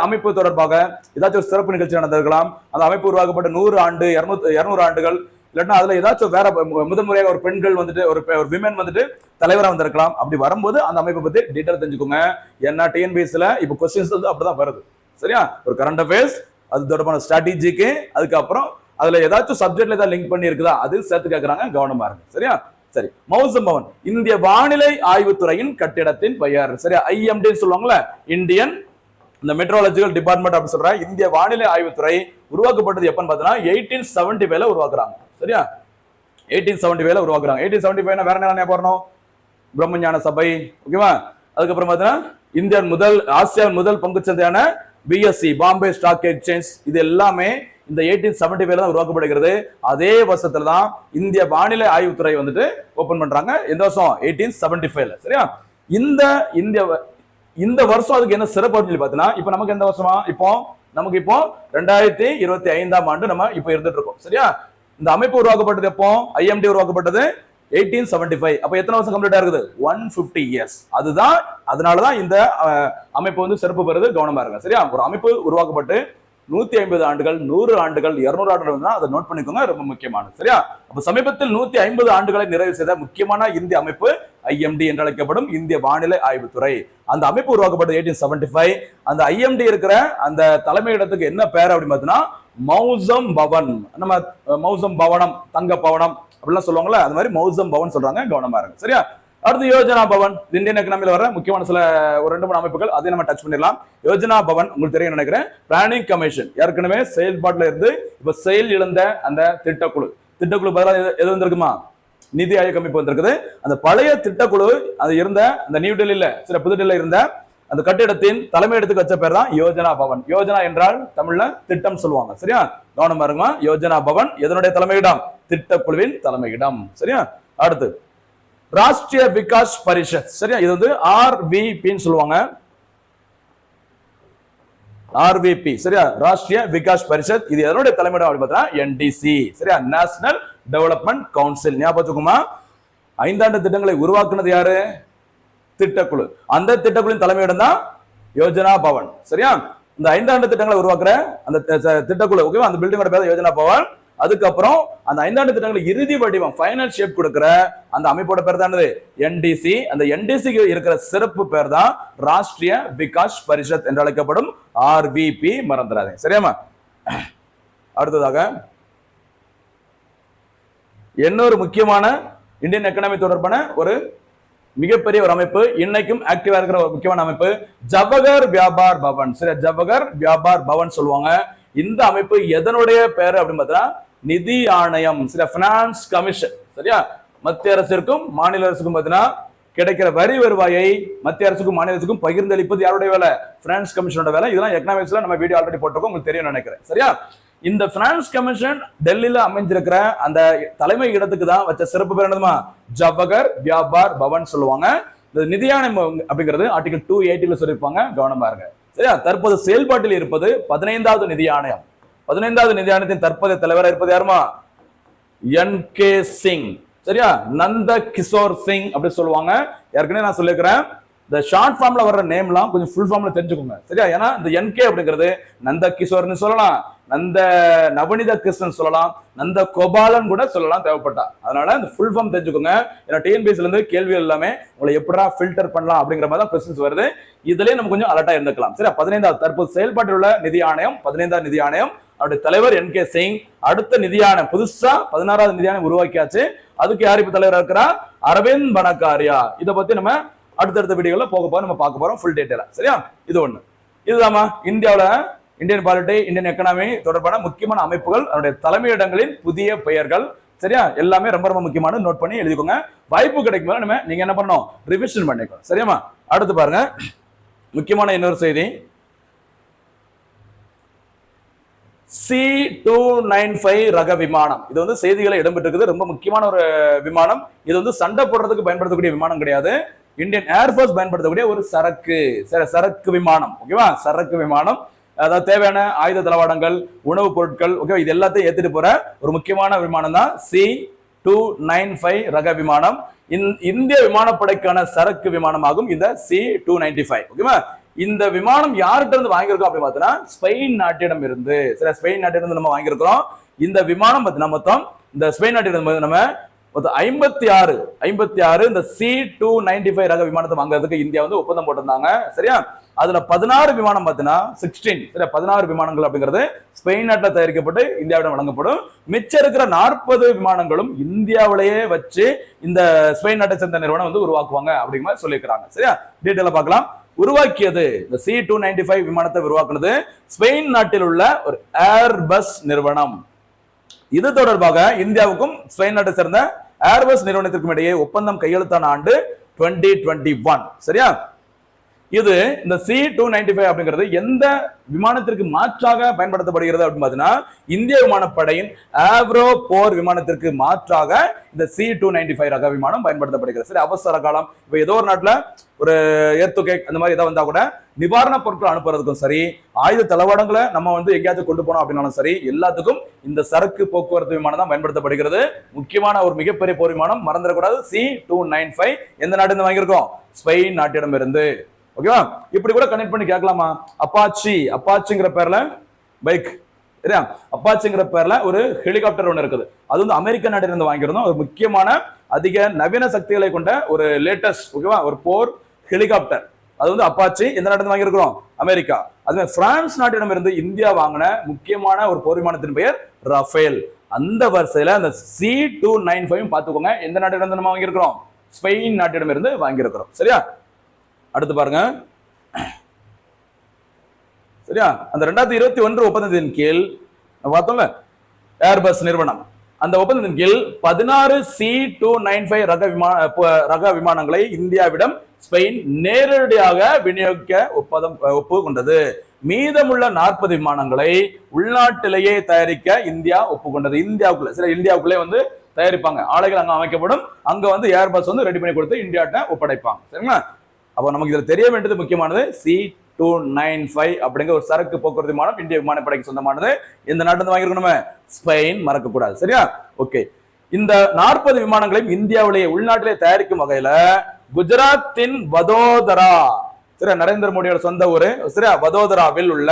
அமைப்பு தொடர்பாக ஏதாச்சும் ஒரு சிறப்பு நிகழ்ச்சி நடந்திருக்கலாம். அந்த அமைப்பு உருவாக்கப்பட்ட 100 ஆண்டு 200 ஆண்டுகள், இல்லைன்னா அதுல ஏதாச்சும் வேற முதன்முறையாக ஒரு பெண்கள் வந்துட்டு ஒரு விமன் வந்துட்டு தலைவரா வந்திருக்கலாம். அப்படி வரும்போது அந்த அமைப்பை பத்தி டீட்டெயில் தெரிஞ்சுக்கோங்க. ஏன்னா டிஎன்பிஎஸ்ல இப்ப கொஸ்டின்ஸ் வந்து அப்படிதான் வருது. சரியா? ஒரு கரண்ட் அஃபேர்ஸ், அது தொடர்பான ஸ்ட்ராட்டஜிக்கு, அதுக்கப்புறம் அதுல ஏதாச்சும் சப்ஜெக்ட்ல ஏதாவது லிங்க் பண்ணி இருக்குதா அது சேர்த்து கேட்கறாங்க, கவனமா இருக்கு. சரியா? சரி, மௌசம் பவன் இந்திய வானிலை ஆய்வுத்துறையின் கட்டிடத்தின் பெயர். சரியா? ஐஎம்டி சொல்லுவாங்கல்ல, இந்தியன் இந்த மெட்ரோலஜிக்கல் டிபார்ட்மெண்ட் அப்படி சொல்ற இந்திய வானிலை ஆய்வுத்துறை உருவாக்கப்பட்டது எப்பன்னு பார்த்தீங்கன்னா 1875 உருவாக்குறாங்க. சரியா? 1875 உருவாக்குறாங்க. 1875 வேற என்ன போறணும்? பிரம்மஞான சபை. ஓகேவா? அதுக்கப்புறம் பார்த்தீங்கன்னா ஆசியாவின் முதல் பங்குச்சந்தையான பிஎஸ்சி, பாம்பே ஸ்டாக் எக்ஸ்சேஞ்ச், இது எல்லாமே இந்த 1875 தான் உருவாக்கப்படுகிறது. அதே வருஷத்துல தான் இந்திய வானிலை ஆய்வுத்துறை வந்துட்டு ஓபன் பண்றாங்க. எந்த வருஷம்? 1875. சரியா? இந்த வருஷம் அதுக்கு என்ன சிறப்பு அப்படின்னு பார்த்தீங்கன்னா, இப்ப நமக்கு எந்த வருஷமா? நமக்கு 2025ஆம் ஆண்டு நம்ம இப்ப இருந்துட்டு இருக்கோம். சரியா? இந்த அமைப்பு உருவாக்கப்பட்டது எப்போ? ஐஎம்டி உருவாக்கப்பட்டது 1875. அப்ப எத்தனை வருஷம் கம்ப்ளீட் ஆகுது? 150 இயர்ஸ். அதனாலதான் இந்த அமைப்பு வந்து சிறப்பு பெறுது, கவனமா இருங்க. சரியா? ஒரு அமைப்பு உருவாக்கப்பட்டு 150 ஆண்டுகள், 100 ஆண்டுகள், 200 ஆண்டுகள் அதை நோட் பண்ணிக்கோங்க, ரொம்ப முக்கியமானது. சரியா? அப்ப சமீபத்தில் 150 ஆண்டுகளை நிறைவு செய்த முக்கியமான இந்திய அமைப்பு ஐஎம்டி என்று அழைக்கப்படும் இந்திய வானிலை ஆய்வுத்துறை. அந்த அமைப்பு உருவாக்கப்பட்டது 1875. அந்த ஐஎம்டி இருக்கிற அந்த தலைமையிடத்துக்கு என்ன பேர் அப்படின்னு பார்த்தீங்கன்னா மௌசம் பவன். நம்ம மௌசம் பவனம், தங்க பவனம் அப்படிலாம் சொல்லுவாங்கல்ல, அது மாதிரி மௌசம் பவன் சொல்றாங்க, கவனமா இருங்க. சரியா? அடுத்து யோஜனா பவன், இந்தியன் எக்கனாமில வர முக்கியமான சில ஒரு 2-3 அமைப்புகள், அதை நம்ம டச் பண்ணிடலாம். யோஜனா பவன் உங்களுக்கு தெரியும் நினைக்கிறேன். பிளானிங் கமிஷன் ஏற்கனவே செயல்பாட்டுல இருந்து இப்ப செயல் இழந்த அந்த திட்டக்குழு பதிலாக எது வந்திருக்குமா? நிதி ஆயோக் அமைப்பு வந்திருக்குது. அந்த பழைய திட்டக்குழு அது இருந்த அந்த நியூ டெல்லியில புதுடெல்லியில இருந்த அந்த கட்டிடத்தின் தலைமையிடத்துக்கு வச்ச பேர் தான் யோஜனா பவன். யோஜனா என்றால் தமிழ்ல திட்டம் சொல்லுவாங்க. சரியா? கவனமா இருக்குமா? யோஜனா பவன் எதனுடைய தலைமையிடம்? திட்டக்குழுவின் தலைமையிடம். சரியா? அடுத்து ராஷ்டிரிய விகாஸ் பரிஷத். சரியா? இது வந்து ஆர்விபின்னு சொல்லுவாங்க. ஆர்விபி. சரியா? ராஷ்டிரிய விகாஸ் பரிஷத். இது எதனுடைய தலைமையிடம் அப்படின்னு பார்த்தா என்டிசி. சரியா? National development council. ஞாபகம் வச்சுக்கோமா? 5 ஆண்டு திட்டங்களை உருவாக்குனது யாரு? திட்டக்குழு. அந்த திட்டக்குழுவின் தலைமையிடம் தான் யோஜனா பவன். சரியா? இந்த 5 ஆண்டு திட்டங்களை உருவாக்குற அந்த திட்டக்குழு, ஓகேவா, அந்த பில்டிங்கோட பேர் யோஜனா பவன். அதுக்கப்புறம் அந்த 5 ஆண்டு திட்டங்களுக்கு இறுதி வடிவம், ஃபைனல் ஷேப் கொடுக்கிற அந்த அமைப்போட பேர் தான் என்டிசி. அந்த என்டிசிக்கு இருக்கிற சிறப்பு பேர் தான் ராஷ்டிரிய விகாஸ் பரிஷத் என்று அழைக்கப்படும் ஆர்விபி. மறந்துடாதீங்க. சரியாமா? அடுத்ததாக இன்னொரு முக்கியமான இந்தியன் எக்கனாமி தொடர்பான ஒரு மிகப்பெரிய ஒரு அமைப்பு, இன்னைக்கும் ஆக்டிவா இருக்கிற ஒரு முக்கியமான அமைப்பு ஜவஹர் வியாபார் பவன். சரியா? ஜவஹர் வியாபார் பவன் சொல்லுவாங்க. இந்த அமைப்பு எதனுடைய பேரு அப்படின்னு பார்த்தா நிதி ஆணையம். சரியா? Finance commission. சரியா? மத்திய அரசிற்கும் மாநில அரசுக்கும் பார்த்தீங்கன்னா கிடைக்கிற வரி வருவாயை மத்திய அரசுக்கும் மாநில அரசுக்கும் பகிர்ந்தளிப்பது யாருடைய வேலை? பினான்ஸ் கமிஷனோட வேலை. இதெல்லாம் எக்கனாமிக்ஸ்ல நம்ம வீடியோ ஆல்ரெடி போட்டிருக்கோம், உங்களுக்கு தெரியும் நினைக்கிறேன். சரியா? இந்த பினான்ஸ் கமிஷன் டெல்லியில அமைஞ்சிருக்கிற அந்த தலைமை இடத்துக்கு தான் வச்ச சிறப்பு பேர் என்னதுமா? ஜவஹர் வியாபார் பவன் சொல்லுவாங்க. இந்த நிதி ஆணையம் அப்படிங்கிறது ஆர்டிகல் 280 சொல்லியிருப்பாங்க, கவனமா இருங்க. சரியா? தற்போது செயல்பாட்டில் இருப்பது 15வது நிதி ஆணையம். 15வது நிதி ஆணையத்தின் தற்போதைய தலைவராக இருப்பது யாருமா? என்.கே. சிங். சரியா? நந்த கிஷோர் சிங் அப்படி சொல்லுவாங்க. ஏற்கனவே நான் சொல்லியிருக்கிறேன், இந்த ஷார்ட் ஃபார்ம்ல வர்ற நேம்லாம் கொஞ்சம் ஃபுல் ஃபார்ம்ல தெரிஞ்சுக்கோங்க. சரியா? ஏன்னா இந்த என்.கே. அப்படிங்கிறது நந்த கிஷோர்னு சொல்லலாம், நந்த நவனித கிருஷ்ணன் சொல்லலாம், நந்த கோபாலன் கூட சொல்லலாம் தேவைப்பட்டா. அதனால இந்த ஃபுல் ஃபார்ம் தெரிஞ்சுக்கோங்க. ஏன்னா டிஎன்பிஎஸ்ல இருந்து கேள்விகள் எல்லாமே உங்களை எப்படா ஃபில்டர் பண்ணலாம் அப்படிங்கிற மாதிரி தான் கொஸ்டின்ஸ் வருது. இதுலயே நம்ம கொஞ்சம் அலர்ட்டா இருந்துக்கலாம். சரியா? 15வது தற்போது செயல்பாட்டில் உள்ள நிதி ஆணையம் 15வது நிதி ஆணையம். அவருடைய தலைவர் என்.கே. சிங். அடுத்த நிதி ஆணையம் புதுசா 16வது நிதி ஆணையம் உருவாக்கியாச்சு. அதுக்கு யார் இப்ப தலைவராக இருக்கிறா? அரவிந்த் பனகாரியா. இதை பத்தி நம்ம அடுத்தடுத்த வீடியோல போக நம்ம பார்க்க போறோம் ஃபுல் டீடைலா. சரியா? இது ஒண்ணு. இதுதாமா இந்தியாவில இந்தியன் பாலிட்டி, இந்தியன் எக்கனாமி தொடர்பான முக்கியமான அமைப்புகள், அதனுடைய தலைமையிடங்களின் புதிய பெயர்கள். சரியா? எல்லாமே ரொம்ப ரொம்ப முக்கியமான, நோட் பண்ணி எழுதிக்கோங்க. வாய்ப்பு கிடைக்கும் போது நம்ம நீங்க என்ன பண்ணணும்? ரிவிஷன் பண்ணிக்கணும். சரியாமா? அடுத்து பாருங்க, முக்கியமான இன்னொரு செய்தி. C-295 ரக விமானம். இது வந்து செய்திகளை இடம்பெற்றிருக்குது. ரொம்ப முக்கியமான ஒரு விமானம். இது வந்து சண்டை போடுறதுக்கு பயன்படுத்தக்கூடிய விமானம் கிடையாது. இந்தியன் ஏர்போர்ஸ் பயன்படுத்தக்கூடிய ஒரு சரக்கு விமானம். ஓகேவா? சரக்கு விமானம். அதாவது தேவையான ஆயுத தளவாடங்கள், உணவுப் பொருட்கள், ஓகே, இது எல்லாத்தையும் ஏத்திட்டு போற ஒரு முக்கியமான விமானம் தான் C-295 ரக விமானம். இந்திய விமானப்படைக்கான சரக்கு விமானமாகும் இந்த C-295. ஓகேவா? இந்த விமானம் யார்கிட்ட இருந்து வாங்கியிருக்கோம் அப்படின்னு பார்த்தோம்னா ஸ்பெயின் நாட்டிடம் இருந்து. சரி, ஸ்பெயின் நாட்டிடம் இருந்து நம்ம வாங்கியிருக்கிறோம். இந்த விமானம் பார்த்தீங்கன்னா மொத்தம் இந்த ஸ்பெயின் நாட்டிடம் நம்ம 56 இந்த C-295 ரக விமானத்தை வாங்குறதுக்கு இந்தியா வந்து ஒப்பந்தம் போட்டிருந்தாங்க. சரியா? அதுல 16 விமானம் பார்த்தீங்கன்னா 16, சரியா, 16 விமானங்கள் அப்படிங்கிறது ஸ்பெயின் நாட்டில் தயாரிக்கப்பட்டு இந்தியாவிடம் வழங்கப்படும். மிச்சம் இருக்கிற 40 விமானங்களும் இந்தியாவிலேயே வச்சு இந்த ஸ்பெயின் நாட்டை சேர்ந்த நிறுவனம் வந்து உருவாக்குவாங்க அப்படிங்கிற மாதிரி சொல்லியிருக்கிறாங்க. சரியா? டீட்டெயிலா பார்க்கலாம். உருவாக்கியது இந்த C-295 விமானத்தை உருவாக்குனது ஸ்பெயின் நாட்டில் உள்ள ஒரு ஏர்பஸ் நிறுவனம். இது தொடர்பாக இந்தியாவுக்கும் ஸ்பெயின் நாட்டை சேர்ந்த ஏர்பஸ் நிறுவனத்திற்கும் இடையே ஒப்பந்தம் கையெழுத்தான ஆண்டு 2021. சரியா? இது இந்த C-295 அப்படிங்கிறது எந்த விமானத்திற்கு மாற்றாக பயன்படுத்தப்படுகிறது அப்படின்னு பார்த்தீங்கன்னா இந்திய விமானப்படையின் ஆவ்ரோ போர் விமானத்திற்கு மாற்றாக இந்த C-295 ரக விமானம் பயன்படுத்தப்படுகிறது. சரி, அவசர காலம், இப்ப ஏதோ ஒரு நாட்டுல ஒரு ஏர்த்துகை அந்த மாதிரி ஏதாவது வந்தா கூட நிவாரண பொருட்கள் அனுப்புறதுக்கும் சரி, ஆயுத தளவாடங்களை நம்ம வந்து எங்கேயாச்சும் கொண்டு போனோம் அப்படின்னாலும் சரி, எல்லாத்துக்கும் இந்த சரக்கு போக்குவரத்து விமானம் தான் பயன்படுத்தப்படுகிறது. முக்கியமான ஒரு மிகப்பெரிய போர் விமானம், மறந்துடக்கூடாது. C-295 எந்த நாட்டிலிருந்து வாங்கியிருக்கோம்? ஸ்பெயின் நாட்டிடம் இருந்து. ஓகேவா? இப்படி கூட கனெக்ட் பண்ணி கேட்கலாமா? அப்பாச்சிங்கிற பேர்ல பைக், சரியா, அப்பாச்சிங்கிற பேர்ல ஒரு ஹெலிகாப்டர் ஒன்று இருக்குது. அது வந்து அமெரிக்க நாட்டிலிருந்து வாங்கியிருந்தோம். ஒரு முக்கியமான அதிக நவீன சக்திகளை கொண்ட ஒரு லேட்டஸ்ட், ஓகேவா, ஒரு போர் ஹெலிகாப்டர். அது வந்து அப்பாச்சி எந்த நாட்டிலிருந்து வாங்கியிருக்கிறோம்? அமெரிக்கா. அதுவே பிரான்ஸ் நாட்டிடம் இருந்து இந்தியா வாங்கின முக்கியமான ஒரு போர் விமானத்தின் பெயர் ரஃபேல். அந்த வரிசையில அந்த C-295 பார்த்துக்கோங்க, எந்த நாட்டிலிருந்து நம்ம வாங்கியிருக்கிறோம்? ஸ்பெயின் நாட்டிடம் இருந்து வாங்கியிருக்கிறோம். சரியா? அடுத்து பாருங்க. சரியா? அந்த 2021 ஒப்பந்தத்தின் கீழ் பார்த்தோம்ல ஏர்பஸ் நிறுவனம், அந்த ஒப்பந்தத்தின் கீழ் 16 C-295 ரக விமானங்களை இந்தியாவிடம் ஸ்பெயின் நேரடியாக விநியோகிக்க ஒப்புக்கொண்டது. மீதமுள்ள 40 விமானங்களை உள்நாட்டிலேயே தயாரிக்க இந்தியா ஒப்புக்கொண்டது. இந்தியாவுக்குள்ளே வந்து தயாரிப்பாங்க, ஆலைகள் அங்க அமைக்கப்படும், அங்க வந்து ஏர்பஸ் வந்து ரெடி பண்ணி கொடுத்து இந்தியாட்ட ஒப்படைப்பாங்க. சரிங்களா? அப்ப நமக்கு இதுல தெரிய வேண்டியது முக்கியமானது C-295 அப்படிங்கிற ஒரு சரக்கு போக்குவரத்து விமானம் இந்திய விமானப்படைக்கு சொந்தமானது. இந்த நாட்டிலிருந்து வாங்கியிருக்கணுமே, ஸ்பெயின், மறக்கக்கூடாது. சரியா? ஓகே. இந்த 40 விமானங்களையும் இந்தியாவிலேயே உள்நாட்டிலே தயாரிக்கும் வகையில குஜராத்தின் வதோதரா, சரியா, நரேந்திர மோடியோட சொந்த ஊரு, சரியா, வதோதராவில் உள்ள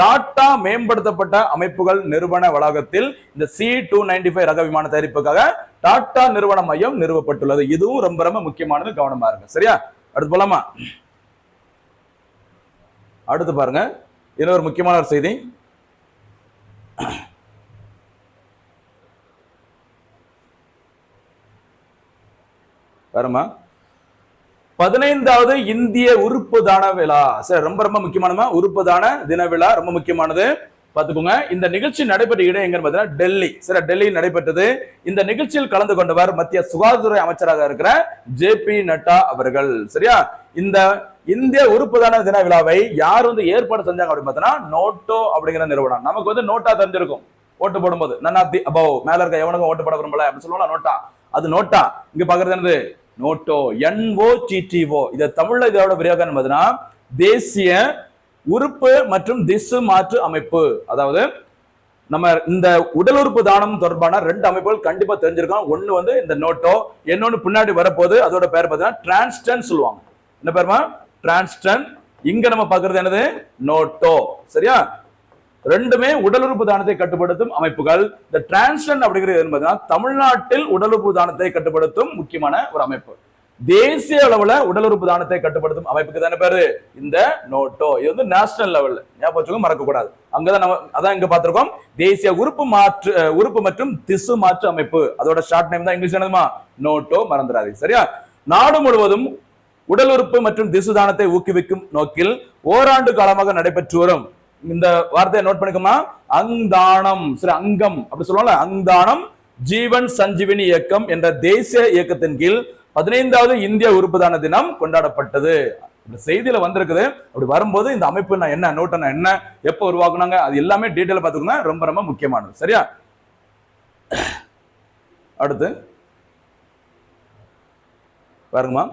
டாடா மேம்படுத்தப்பட்ட அமைப்புகள் நிறுவன வளாகத்தில் இந்த C-295 ரக விமான தயாரிப்புக்காக டாடா நிறுவன மையம் நிறுவப்பட்டுள்ளது. இதுவும் ரொம்ப ரொம்ப முக்கியமானது, கவனமா இருக்கு. சரியா? அடுத்து போலாமா? அடுத்து பாருங்க, இன்னொரு முக்கியமான ஒரு செய்தி. வருமா? 15வது இந்திய உறுப்பு தான விழா. சரி, ரொம்ப ரொம்ப முக்கியமான உறுப்பு தான தின விழா, ரொம்ப முக்கியமானது. பாத்துக்கோங்க. இந்த நிகழ்ச்சி நடைபெற்ற இடம் எங்கன்னு பார்த்தீங்கன்னா டெல்லி. சரி, டெல்லியில் நடைபெற்றது. இந்த நிகழ்ச்சியில் கலந்து கொண்டவர் மத்திய சுகாதாரத்துறை அமைச்சராக இருக்கிற JP நட்டா அவர்கள். சரியா? இந்த இந்திய உறுப்பு தான தின விழாவை யார் வந்து ஏற்பாடு செஞ்சாங்க அப்படின்னு பார்த்தோம்னா நோட்டோ அப்படிங்கிற நிறுவனம். நமக்கு வந்து நோட்டா தெரிஞ்சிருக்கும், ஓட்டு போடும்போது நன் ஆஃப் தி அபவ், மேல இருக்க எவனுக்கும் ஓட்டு போட விரும்பல அப்படின்னு சொல்லுவாங்க, நோட்டா. அது நோட்டா. இங்க பாக்குறது என்னது? நோட்டோ, NOTTO. இதை தமிழ்ல இதோட விரிவாக்கம் பார்த்தீங்கன்னா தேசிய உறுப்பு மற்றும் திசு மாற்று அமைப்பு. அதாவது நம்ம இந்த உடல் உறுப்பு தானம் தொடர்பான 2 அமைப்புகள் கண்டிப்பா தெரிஞ்சிருக்கோம். ஒண்ணு வந்து இந்த நோட்டோ, இன்னொன்னு பின்னாடி வரப்போது, அதோட பேர் பார்த்தீங்கன்னா டிரான்ஸ்டன் சொல்லுவாங்க. என்ன பேருமா? டிரான்ஸ்டன். இங்க நம்ம பாக்குறது என்னது? நோட்டோ. சரியா? ரெண்டுமே உடல் உறுப்பு தானத்தை கட்டுப்படுத்தும் அமைப்புகள். இந்த டிரான்ஸ்டன் அப்படிங்கிறது தமிழ்நாட்டில் உடல் உறுப்பு தானத்தை கட்டுப்படுத்தும் முக்கியமான ஒரு அமைப்பு. தேசிய அளவுல உடல் உறுப்பு தானத்தை கட்டுப்படுத்தும் அமைப்புக்கு தானே பேரு இந்த நோட்டோ. இது வந்து நேஷனல் லெவல்ல, ஞாபகம் மறக்க கூடாது. அங்கதான் நம்ம அதான் இங்க பார்த்திருக்கோம், தேசிய உறுப்பு மற்றும் திசு மாற்று அமைப்பு. அதோட ஷார்ட் நேம் தான் இங்கிலீஷ் என்னதுமா? நோட்டோ, மறந்துடாதீங்க. சரியா? நாடு முழுவதும் உடல் உறுப்பு மற்றும் திசு தானத்தை ஊக்குவிக்கும் நோக்கில் ஓராண்டு காலமாக நடைபெற்று வரும் இந்த வார்த்தையை நோட் பண்ணிக்கோமா, அங்தானம். சரி, அங்கம் அப்படி சொல்லுவாங்க. அங்தானம் ஜீவன் சஞ்சீவினி இயக்கம் என்ற தேசிய இயக்கத்தின் கீழ் 15வது இந்திய உறுப்பு தான தினம் கொண்டாடப்பட்டது. செய்தியில வந்திருக்குது. அப்படி வரும்போது இந்த அமைப்பு என்ன, நோட்டனா என்ன, எப்ப உருவாக்குனாங்க, அது எல்லாமே டீட்டெயில பாத்துக்கோங்க, ரொம்ப ரொம்ப முக்கியமானது. சரியா? அடுத்து பாருங்கம்மா,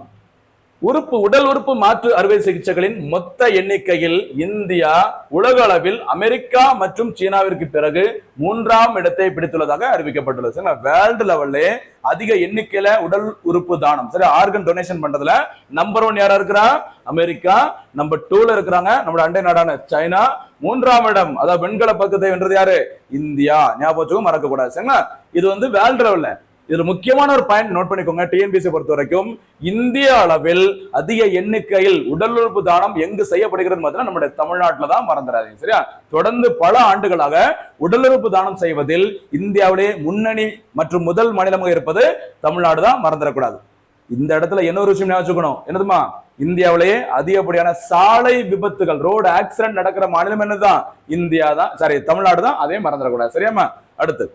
உடல் உறுப்பு மாற்று அறுவை சிகிச்சைகளின் மொத்த எண்ணிக்கையில் இந்தியா உலக அளவில் அமெரிக்கா மற்றும் சீனாவிற்கு பிறகு 3ஆம் இடத்தை பிடித்துள்ளதாக அறிவிக்கப்பட்டுள்ளது. வேர்ல்டு லெவல்ல அதிக எண்ணிக்கையில உடல் உறுப்பு தானம், சரி, ஆர்கன் டொனேஷன் பண்றதுல நம்பர் 1 யாரா இருக்கிறா? அமெரிக்கா. நம்பர் 2ல இருக்கிறாங்க நம்மளோட அண்டை நாடான சைனா. 3ஆம் இடம், அதாவது வெண்கல பக்கத்தை வென்றது யாரு? இந்தியா. ஞாபகம் மறக்க கூடாது. சரிங்களா? இது வேர்ல்டு லெவல்ல. இதுல முக்கியமான ஒரு பாயிண்ட் நோட் பண்ணிக்கோங்க. டிஎன்பிஎஸ்சி பொறுத்த வரைக்கும் இந்திய அளவில் அதிக எண்ணிக்கையில் உடல் உறுப்பு தானம் எங்கு செய்யப்படுகிறது நம்முடைய தமிழ்நாட்டில தான், மறந்துடாதீங்க. சரியா? தொடர்ந்து பல ஆண்டுகளாக உடல் உறுப்பு தானம் செய்வதில் இந்தியாவிலே முன்னணி மற்றும் முதல் மாநிலமாக இருப்பது தமிழ்நாடு தான், மறந்துடக்கூடாது. இந்த இடத்துல என்ன ஒரு விஷயம் ஞாபகம், என்னதுமா? இந்தியாவிலேயே அதிகப்படியான சாலை விபத்துகள், ரோடு ஆக்சிடென்ட் நடக்கிற மாநிலம் என்னதான்? இந்தியா தான், சாரி, தமிழ்நாடு தான். அதே மறந்துடக்கூடாது. சரியாமா? அடுத்து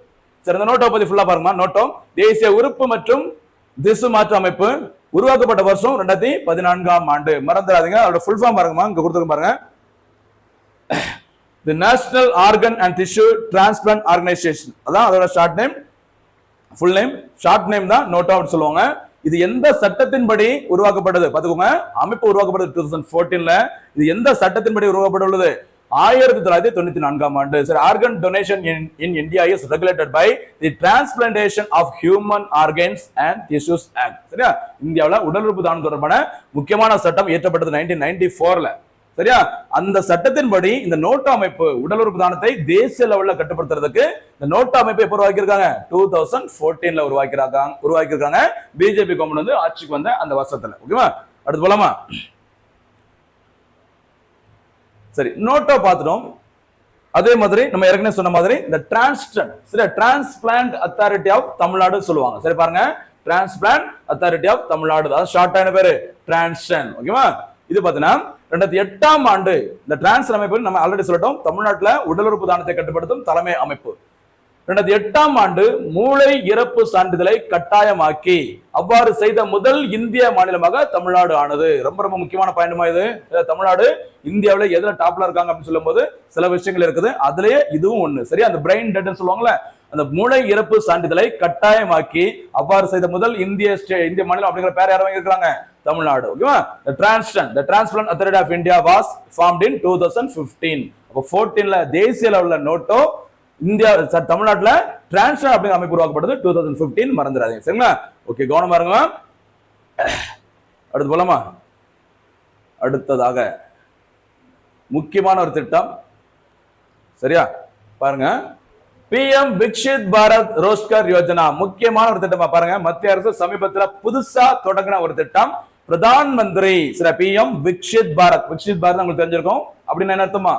சரி, இந்த நோட்டோ பத்தி ஃபுல்லா பாருங்க. நோட்டோ தேசிய உறுப்பு மற்றும் திசு மாற்று அமைப்பு உருவாக்கப்பட்ட வருஷம் 2014ஆம் ஆண்டு. மறந்துடாதீங்க. அதோட ஃபுல் ஃபார்ம் பாருங்கம்மா, இங்க கொடுத்துருக்க பாருங்க. தி national organ and tissue transplant organisation, அதான் அதோட short name. Full name short name தான் நோட்டோ அப்படி சொல்லுவாங்க. இது எந்த சட்டத்தின்படி உருவாக்கப்பட்டது பாத்துக்கோங்க. அமைப்பு உருவாக்கப்பட்டது 2014ல. இது எந்த சட்டத்தின்படி உருவாக்கப்பட்டுள்ளது? 1994ஆம் ஆண்டு. சரி, organ donation in India is regulated by the transplantation of human organs and tissues act. சரியா? இந்தியாவுல உடல் உறுப்பு தானம் தொடர்பான முக்கியமான சட்டம் இயற்றப்பட்டது 1994ல. சரியா? அந்த சட்டத்தின்படி இந்த நோட்டோ அமைப்பு உடல் உறுப்பு தானத்தை தேசிய லெவல்ல கட்டுப்படுத்துறதுக்கு இந்த நோட்டோ அமைப்பு எப்ப உருவாக்கியிருக்காங்க? 2014ல உருவாக்கியிருக்காங்க. பிஜேபி கவர்மெண்ட் ஆட்சிக்கு வந்த அந்த வருஷத்துல. ஓகேவா? அடுத்து போலாமா? சரி, நோட்டோ பார்த்துட்டோம். அதே மாதிரி நம்ம ஏற்கனவே சொன்ன மாதிரி இந்த டிரான்ஸ்பிளான்ட் அத்தாரிட்டி ஆஃப் தமிழ்நாடு சொல்லுவாங்க. சரி பாருங்க, டிரான்ஸ்பிளான்ட் அத்தாரிட்டி ஆஃப் தமிழ்நாடு, அதாவது ஷார்ட்டான பேரு டிரான்ஸ்டன். ஓகேவா? இது பாத்தீங்கன்னா 2008ஆம் ஆண்டு இந்த டிரான்ஸ்டன் அமைப்பு நம்ம ஆல்ரெடி சொல்லிட்டோம், தமிழ்நாட்டுல உடல் உறுப்பு தானத்தை கட்டுப்படுத்தும் தலைமை அமைப்பு. 2008ஆம் ஆண்டு மூளை இறப்பு சான்றிதழை கட்டாயமாக்கி அவ்வாறு செய்த முதல் இந்திய மாநிலமாக தமிழ்நாடு ஆனது. ரொம்ப ரொம்ப முக்கியமான பாயிண்ட்மா இது. தமிழ்நாடு இந்தியாவில எதுல டாப்ல இருக்காங்க அப்படின்னு சொல்லும் போது சில விஷயங்கள் இருக்குது, அதுலயே இதுவும் ஒண்ணு. சரி, அந்த பிரெயின் டெட்னு சொல்லுவாங்கல்ல, அந்த மூளை இறப்பு சான்றிதழை கட்டாயமாக்கி அவ்வாறு செய்த முதல் இந்திய மாநிலம் அப்படிங்கிற பேர் யாரும் வாங்கியிருக்காங்க? தமிழ்நாடு. ஓகேவா? The Transplant Authority of India was formed in 2015. அப்போ 14ல தேசிய லெவல்ல நோட்டோ, இந்தியா தமிழ்நாட்டுல டிரான்ஸ்பிளான்ட் அப்படிங்கிற அமைப்பு உருவாக்கப்பட்டது 2015. மறந்துடாதீங்க. சரிங்களா? ஓகே, கவனமா இருங்க. அடுத்து போலாமா? அடுத்ததாக முக்கியமான ஒரு திட்டம். சரியா? பாருங்க, PM விக்ஷித் பாரத் ரோஸ்கர் யோஜனா. முக்கியமான ஒரு திட்டமா பாருங்க. மத்திய அரசு சமீபத்தில் புதுசா தொடங்கின ஒரு திட்டம். பிரதான் மந்திரி PM விக்ஷித் பாரத். விக்ஷித் பாரத் உங்களுக்கு தெரிஞ்சிருக்கும். அப்படின்னு என்ன அர்த்தமா?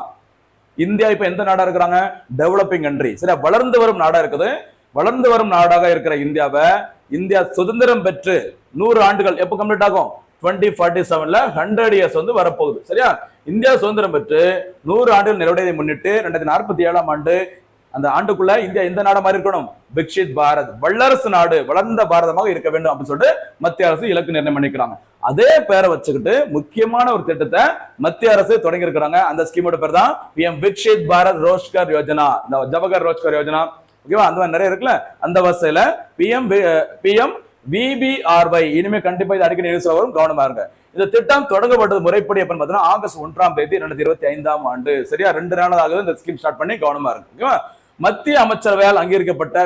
இந்தியா இப்ப எந்த நாடா இருக்கிறாங்க? Developing country. சரியா? வளர்ந்து வரும் நாடா இருக்குது. வளர்ந்து வரும் நாடாக இருக்கிற இந்தியா சுதந்திரம் பெற்று 100 ஆண்டுகள் எப்ப கம்ப்ளீட் ஆகும்? 2047ல 100 இயர்ஸ் வரப்போகுது. சரியா? இந்தியா சுதந்திரம் பெற்று 100 ஆண்டுகள் நிறைவடைவதை முன்னிட்டு 2047ஆம் ஆண்டு அந்த ஆண்டுக்குள்ள இந்தியா எந்த நாடா மாதிரி இருக்கணும்? விக்ஷித் பாரத், வல்லரசு நாடு, வளர்ந்த பாரதமாக இருக்க வேண்டும் அப்படின்னு சொல்லிட்டு மத்திய அரசு இலக்கு நிர்ணயம் பண்ணிக்கிறாங்க. அதே பேரை வச்சுக்கிட்டு முக்கியமான ஒரு திட்டத்தை மத்திய அரசு தொடங்கி இருக்கிறாங்க. அந்த ஸ்கீமோட பேர் தான் PM விக்ஷித் பாரத் ரோஸ்கர் யோஜனா, இந்த ஜவஹர் ரோஸ்கர் யோஜனா. ஓகேவா? அந்த மாதிரி நிறைய இருக்குல்ல. அந்த வரிசையில PM VBRY இனிமே கண்டிப்பா இது அடிக்கடி நியூஸ்ல வரும், கவனமா இருங்க. இந்த திட்டம் தொடங்கப்பட்டது முறைப்படி எப்பன்னு பார்த்தீங்கன்னா ஆகஸ்ட் 1ஆம் தேதி 2025ஆம் ஆண்டு. சரியா? 2 நாள் ஆகுது இந்த ஸ்கீம் ஸ்டார்ட் பண்ணி, கவனமா இருக்கு. ஓகேவா? மத்திய அமைச்சரவையால் அங்கீகரிக்கப்பட்ட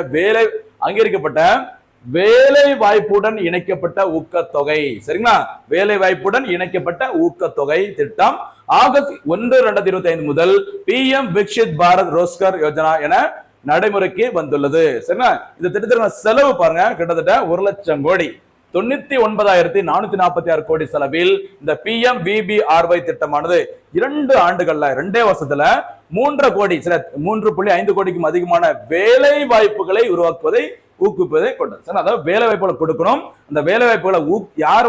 வேலை வாய்ப்புடன் இணைக்கப்பட்ட ஊக்கத்தொகை. சரிங்களா? வேலை வாய்ப்புடன் இணைக்கப்பட்ட ஊக்கத்தொகை திட்டம் ஆகஸ்ட் 1, 2025 முதல் PM விக்ஷித் பாரத் ரோஸ்கர் யோஜனா என நடைமுறைக்கு வந்துள்ளது. சரிங்களா? இந்த திட்டத்திற்கான செலவு பாருங்க, கிட்டத்தட்ட 1 லட்சம் கோடி, 99,446 கோடி செலவில் இந்த PM VBRY திட்டமானது 2 ஆண்டுகள்ல 2 வருஷத்துல 3 கோடி, 3.5 கோடிக்கும் அதிகமான வேலை வாய்ப்புகளை உருவாக்குவதை ஊக்குவிப்பதை கொண்டது. அதாவது வேலை வாய்ப்புகளை கொடுக்கணும். அந்த வேலை வாய்ப்புகளை யார்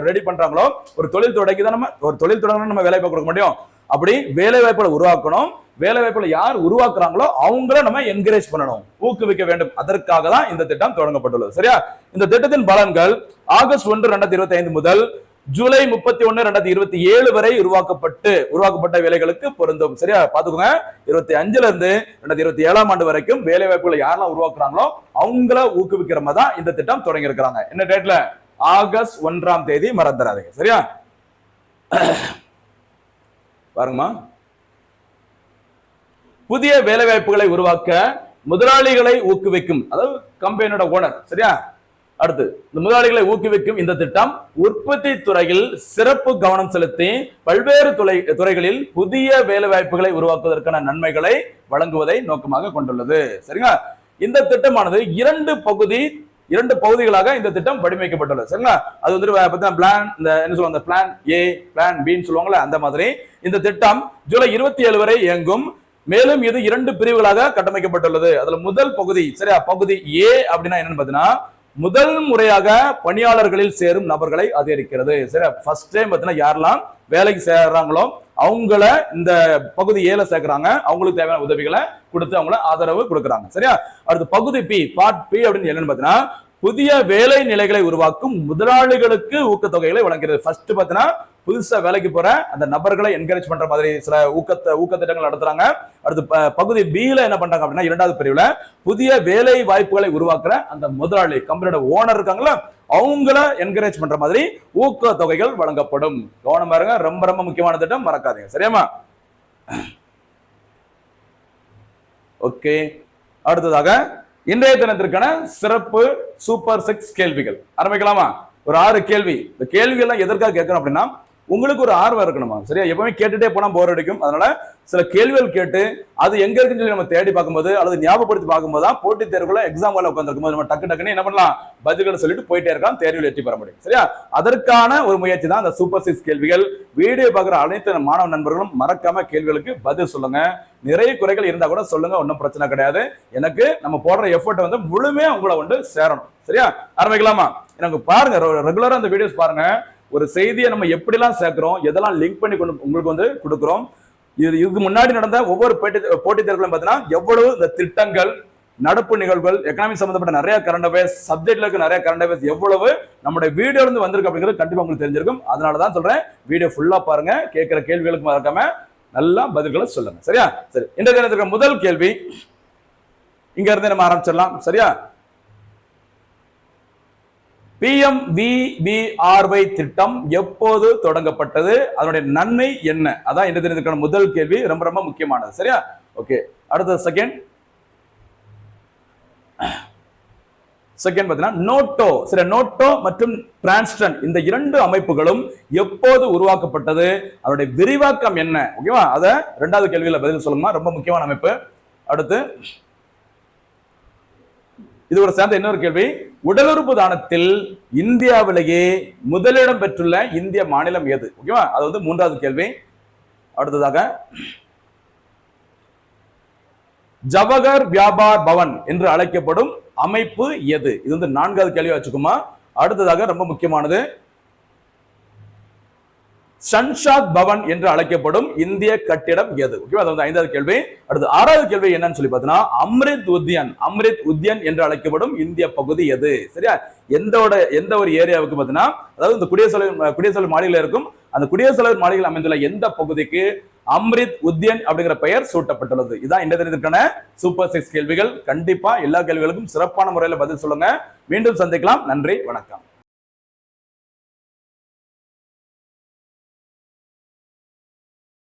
ரெடி பண்றாங்களோ, ஒரு தொழில் தொடங்கி தான் நம்ம வேலை வாய்ப்பு கொடுக்க முடியும். அப்படி வேலை வாய்ப்புகளை உருவாக்கணும். வேலை வாய்ப்புகளை யார் உருவாக்குறாங்களோ அவங்கள நம்ம என்கரேஜ் பண்ணணும், ஊக்குவிக்க வேண்டும். அதற்காக தான் இந்த திட்டம் தொடங்கப்பட்டுள்ளது. சரியா? இந்த திட்டத்தின் பலன்கள் ஆகஸ்ட் 1, 2025 முதல் ஜூலை 31, 2027 வரை உருவாக்கப்பட்ட வேலைகளுக்கு பொருந்தும். சரியா? பாத்துக்கோங்க. 25ல இருந்து 2027ஆம் ஆண்டு வரைக்கும் வேலை வாய்ப்புகளை யாரெல்லாம் உருவாக்குறாங்களோ அவங்கள ஊக்குவிக்கிற மாதிரி தான் இந்த திட்டம் தொடங்கி இருக்கிறாங்க. என்ன டேட்ல? ஆகஸ்ட் 1ஆம் தேதி மறந்துடாதீங்க. சரியா? பாருங்கம்மா, புதிய வேலை வாய்ப்புகளை உருவாக்க முதலாளிகளை ஊக்குவிக்கும், அதாவது கம்பெனியோட ஓனர். சரியா? அடுத்து, இந்த முதலாளிகளை ஊக்குவிக்கும் இந்த திட்டம் உற்பத்தி துறையில் சிறப்பு கவனம் செலுத்தி பல்வேறு துறைகளில் புதிய வேலை வாய்ப்புகளை உருவாக்குவதற்கான நன்மைகளை வழங்குவதை நோக்கமாக கொண்டுள்ளது. சரிங்களா? இந்த திட்டமானது இரண்டு பகுதிகளாக இந்த திட்டம் வடிவமைக்கப்பட்டுள்ளது. சரிங்களா? அது வந்து பிளான், இந்த என்ன சொல்லுவாங்க, பிளான் ஏ, பிளான் பின்னு சொல்லுவாங்களே, அந்த மாதிரி இந்த திட்டம் ஜூலை 27 வரை இயங்கும். மேலும் இது 2 பிரிவுகளாக கட்டமைக்கப்பட்டுள்ளது. அதுல முதல் பகுதி, சரியா, பகுதி ஏ அப்படின்னா என்னன்னு பாத்தீங்கன்னா, முதல் முறையாக பணியாளர்களில் சேரும் நபர்களை அதிகரிக்கிறது. சரி, ஃபர்ஸ்ட் டைம் பாத்தீங்கன்னா யாரெல்லாம் வேலைக்கு சேர்றாங்களோ அவங்கள இந்த பகுதி ஏல சேர்க்கிறாங்க, அவங்களுக்கு தேவையான உதவிகளை கொடுத்து அவங்கள ஆதரவு கொடுக்குறாங்க. சரியா? அடுத்து பகுதி பி, பார்ட் பி அப்படின்னு என்னன்னு பாத்தீங்கன்னா, புதிய வேலை நிலைகளை உருவாக்கும் முதலாளிகளுக்கு ஊக்கத்தொகைகளை வழங்குகிறது. ஃபர்ஸ்ட் பாத்தீங்கன்னா புதுசா வேலைக்கு போற அந்த நபர்களை என்கரேஜ் பண்ற மாதிரி சில ஊக்கத்திட்டங்கள் நடத்துறாங்க. அடுத்து பகுதி பில என்ன பண்றாங்க அப்படின்னா, 2வது பிரிவுல புதிய வேலை வாய்ப்புகளை உருவாக்குற அந்த முதலாளி, கம்பெனியோட ஓனர் இருக்காங்களா, அவங்கள என்கரேஜ் பண்ற மாதிரி ஊக்கத்தொகைகள் வழங்கப்படும். கவனம் பாருங்க, ரொம்ப ரொம்ப முக்கியமான திட்டம், மறக்காதீங்க. சரியாமா? ஓகே, அடுத்ததாக இன்றைய தினத்திற்கான சிறப்பு சூப்பர் 6 கேள்விகள் ஆரம்பிக்கலாமா? ஒரு 6 கேள்வி. இந்த கேள்விகள்லாம் எதற்காக கேட்கணும் அப்படின்னா, உங்களுக்கு ஒரு ஆர்வம் இருக்கணுமா? சரியா? எப்பவுமே கேட்டுட்டே போனா போர் அடிக்கும். அதனால சில கேள்விகள் கேட்டு அது எங்க இருக்குன்னு சொல்லி நம்ம தேடி பார்க்கும்போது அல்லது ஞாபகப்படுத்தி பார்க்கும்போது தான் போட்டித் தேர்வுல எக்ஸாம் ஹால்ல உட்கார்ந்திருக்கும் போது நம்ம டக்குன்னு என்ன பண்ணலாம், பதில்களை சொல்லிட்டு போயிட்டே இருக்கலாம், தேர்வில் வெற்றி பெற முடியும். சரியா? அதற்கான ஒரு முயற்சி தான் அந்த சூப்பர் 6 கேள்விகள். வீடியோ பார்க்குற அனைத்து மாணவ நண்பர்களும் மறக்காம கேள்விகளுக்கு பதில் சொல்லுங்க. நிறைய குறைகள் இருந்தா கூட சொல்லுங்க, ஒன்றும் பிரச்சனை கிடையாது. எனக்கு நம்ம போடுற எஃபர்ட் வந்து முழுமையா உங்களை வந்து சேரணும். சரியா? ஆரம்பிக்கலாமா? எனக்கு பாருங்க, ரெகுலரா அந்த வீடியோஸ் பாருங்க. ஒரு செய்தியை நம்ம எப்படிலாம் சேர்க்கிறோம், எதெல்லாம் லிங்க் பண்ணி உங்களுக்கு வந்து கொடுக்குறோம். இதுக்கு முன்னாடி நடந்த ஒவ்வொரு போட்டித் தேர்வுகளும் பார்த்தீங்கன்னா எவ்வளவு இந்த திட்டங்கள், நடப்பு நிகழ்வுகள், எக்கனாமிக் சம்பந்தப்பட்ட நிறைய கரண்ட் அஃபேர்ஸ், சப்ஜெக்ட்ல இருக்க நிறைய கரண்ட் அஃபேர்ஸ் எவ்வளவு நம்முடைய வீடியோ இருந்து வந்திருக்கு அப்படிங்கிறது கண்டிப்பா உங்களுக்கு தெரிஞ்சிருக்கும். அதனாலதான் சொல்றேன், வீடியோ ஃபுல்லா பாருங்க, கேட்கிற கேள்விகளுக்கு மறக்காம நல்லா பதில்களை சொல்லுங்க. சரியா? சரி, இந்த தினத்துக்கு முதல் கேள்வி இங்க இருந்து நம்ம ஆரம்பிச்சிடலாம். சரியா? PMVBRY திட்டம் எப்போது தொடங்கப்பட்டது, அதனுடைய நன்மை என்ன? அதான் இந்த தினத்துக்கான முதல் கேள்வி, ரொம்ப ரொம்ப முக்கியமானது. சரியா? ஓகே, அடுத்த செகண்ட் பாத்தீங்கன்னா நோட்டோ. சரி, நோட்டோ மற்றும் டிரான்ஸ்டன் இந்த 2 அமைப்புகளும் எப்போது உருவாக்கப்பட்டது, அதனுடைய விரிவாக்கம் என்ன? ஓகேவா? அத 2வது கேள்வியில பதில் சொல்லுமா, ரொம்ப முக்கியமான அமைப்பு. அடுத்து இது ஒரு சேர்ந்த இன்னொரு கேள்வி, உடல் உறுப்பு தானத்தில் இந்தியாவிலேயே முதலிடம் பெற்றுள்ள இந்திய மாநிலம் எது? ஓகேவா? அது வந்து 3வது கேள்வி. அடுத்ததாக ஜவஹர் வியாபார் பவன் என்று அழைக்கப்படும் அமைப்பு எது? இது வந்து 4வது கேள்வி வச்சுக்குமா. அடுத்ததாக ரொம்ப முக்கியமானது, சன்ஷாத் பவன் என்று அழைக்கப்படும் இந்திய கட்டிடம் எது? ஓகேவா? அது வந்து 5வது கேள்வி. அடுத்து 6வது கேள்வி என்னன்னு சொல்லி பார்த்தீங்கன்னா, அம்ரித் உத்யான் என்று அழைக்கப்படும் இந்திய பகுதி எது? சரியா? எந்த ஒரு ஏரியாவுக்கு பார்த்தீங்கன்னா, அதாவது இந்த குடியரசுத் மாளிகையில் இருக்கும் அந்த குடியரசுத் மாளிகையில் அமைந்துள்ள எந்த பகுதிக்கு அம்ரித் உத்யான் அப்படிங்கிற பெயர் சூட்டப்பட்டுள்ளது? இதான் இந்த தினத்திற்கான சூப்பர் 6 கேள்விகள். கண்டிப்பா எல்லா கேள்விகளுக்கும் சிறப்பான முறையில் பதில் சொல்லுங்க. மீண்டும் சந்திக்கலாம். நன்றி, வணக்கம்.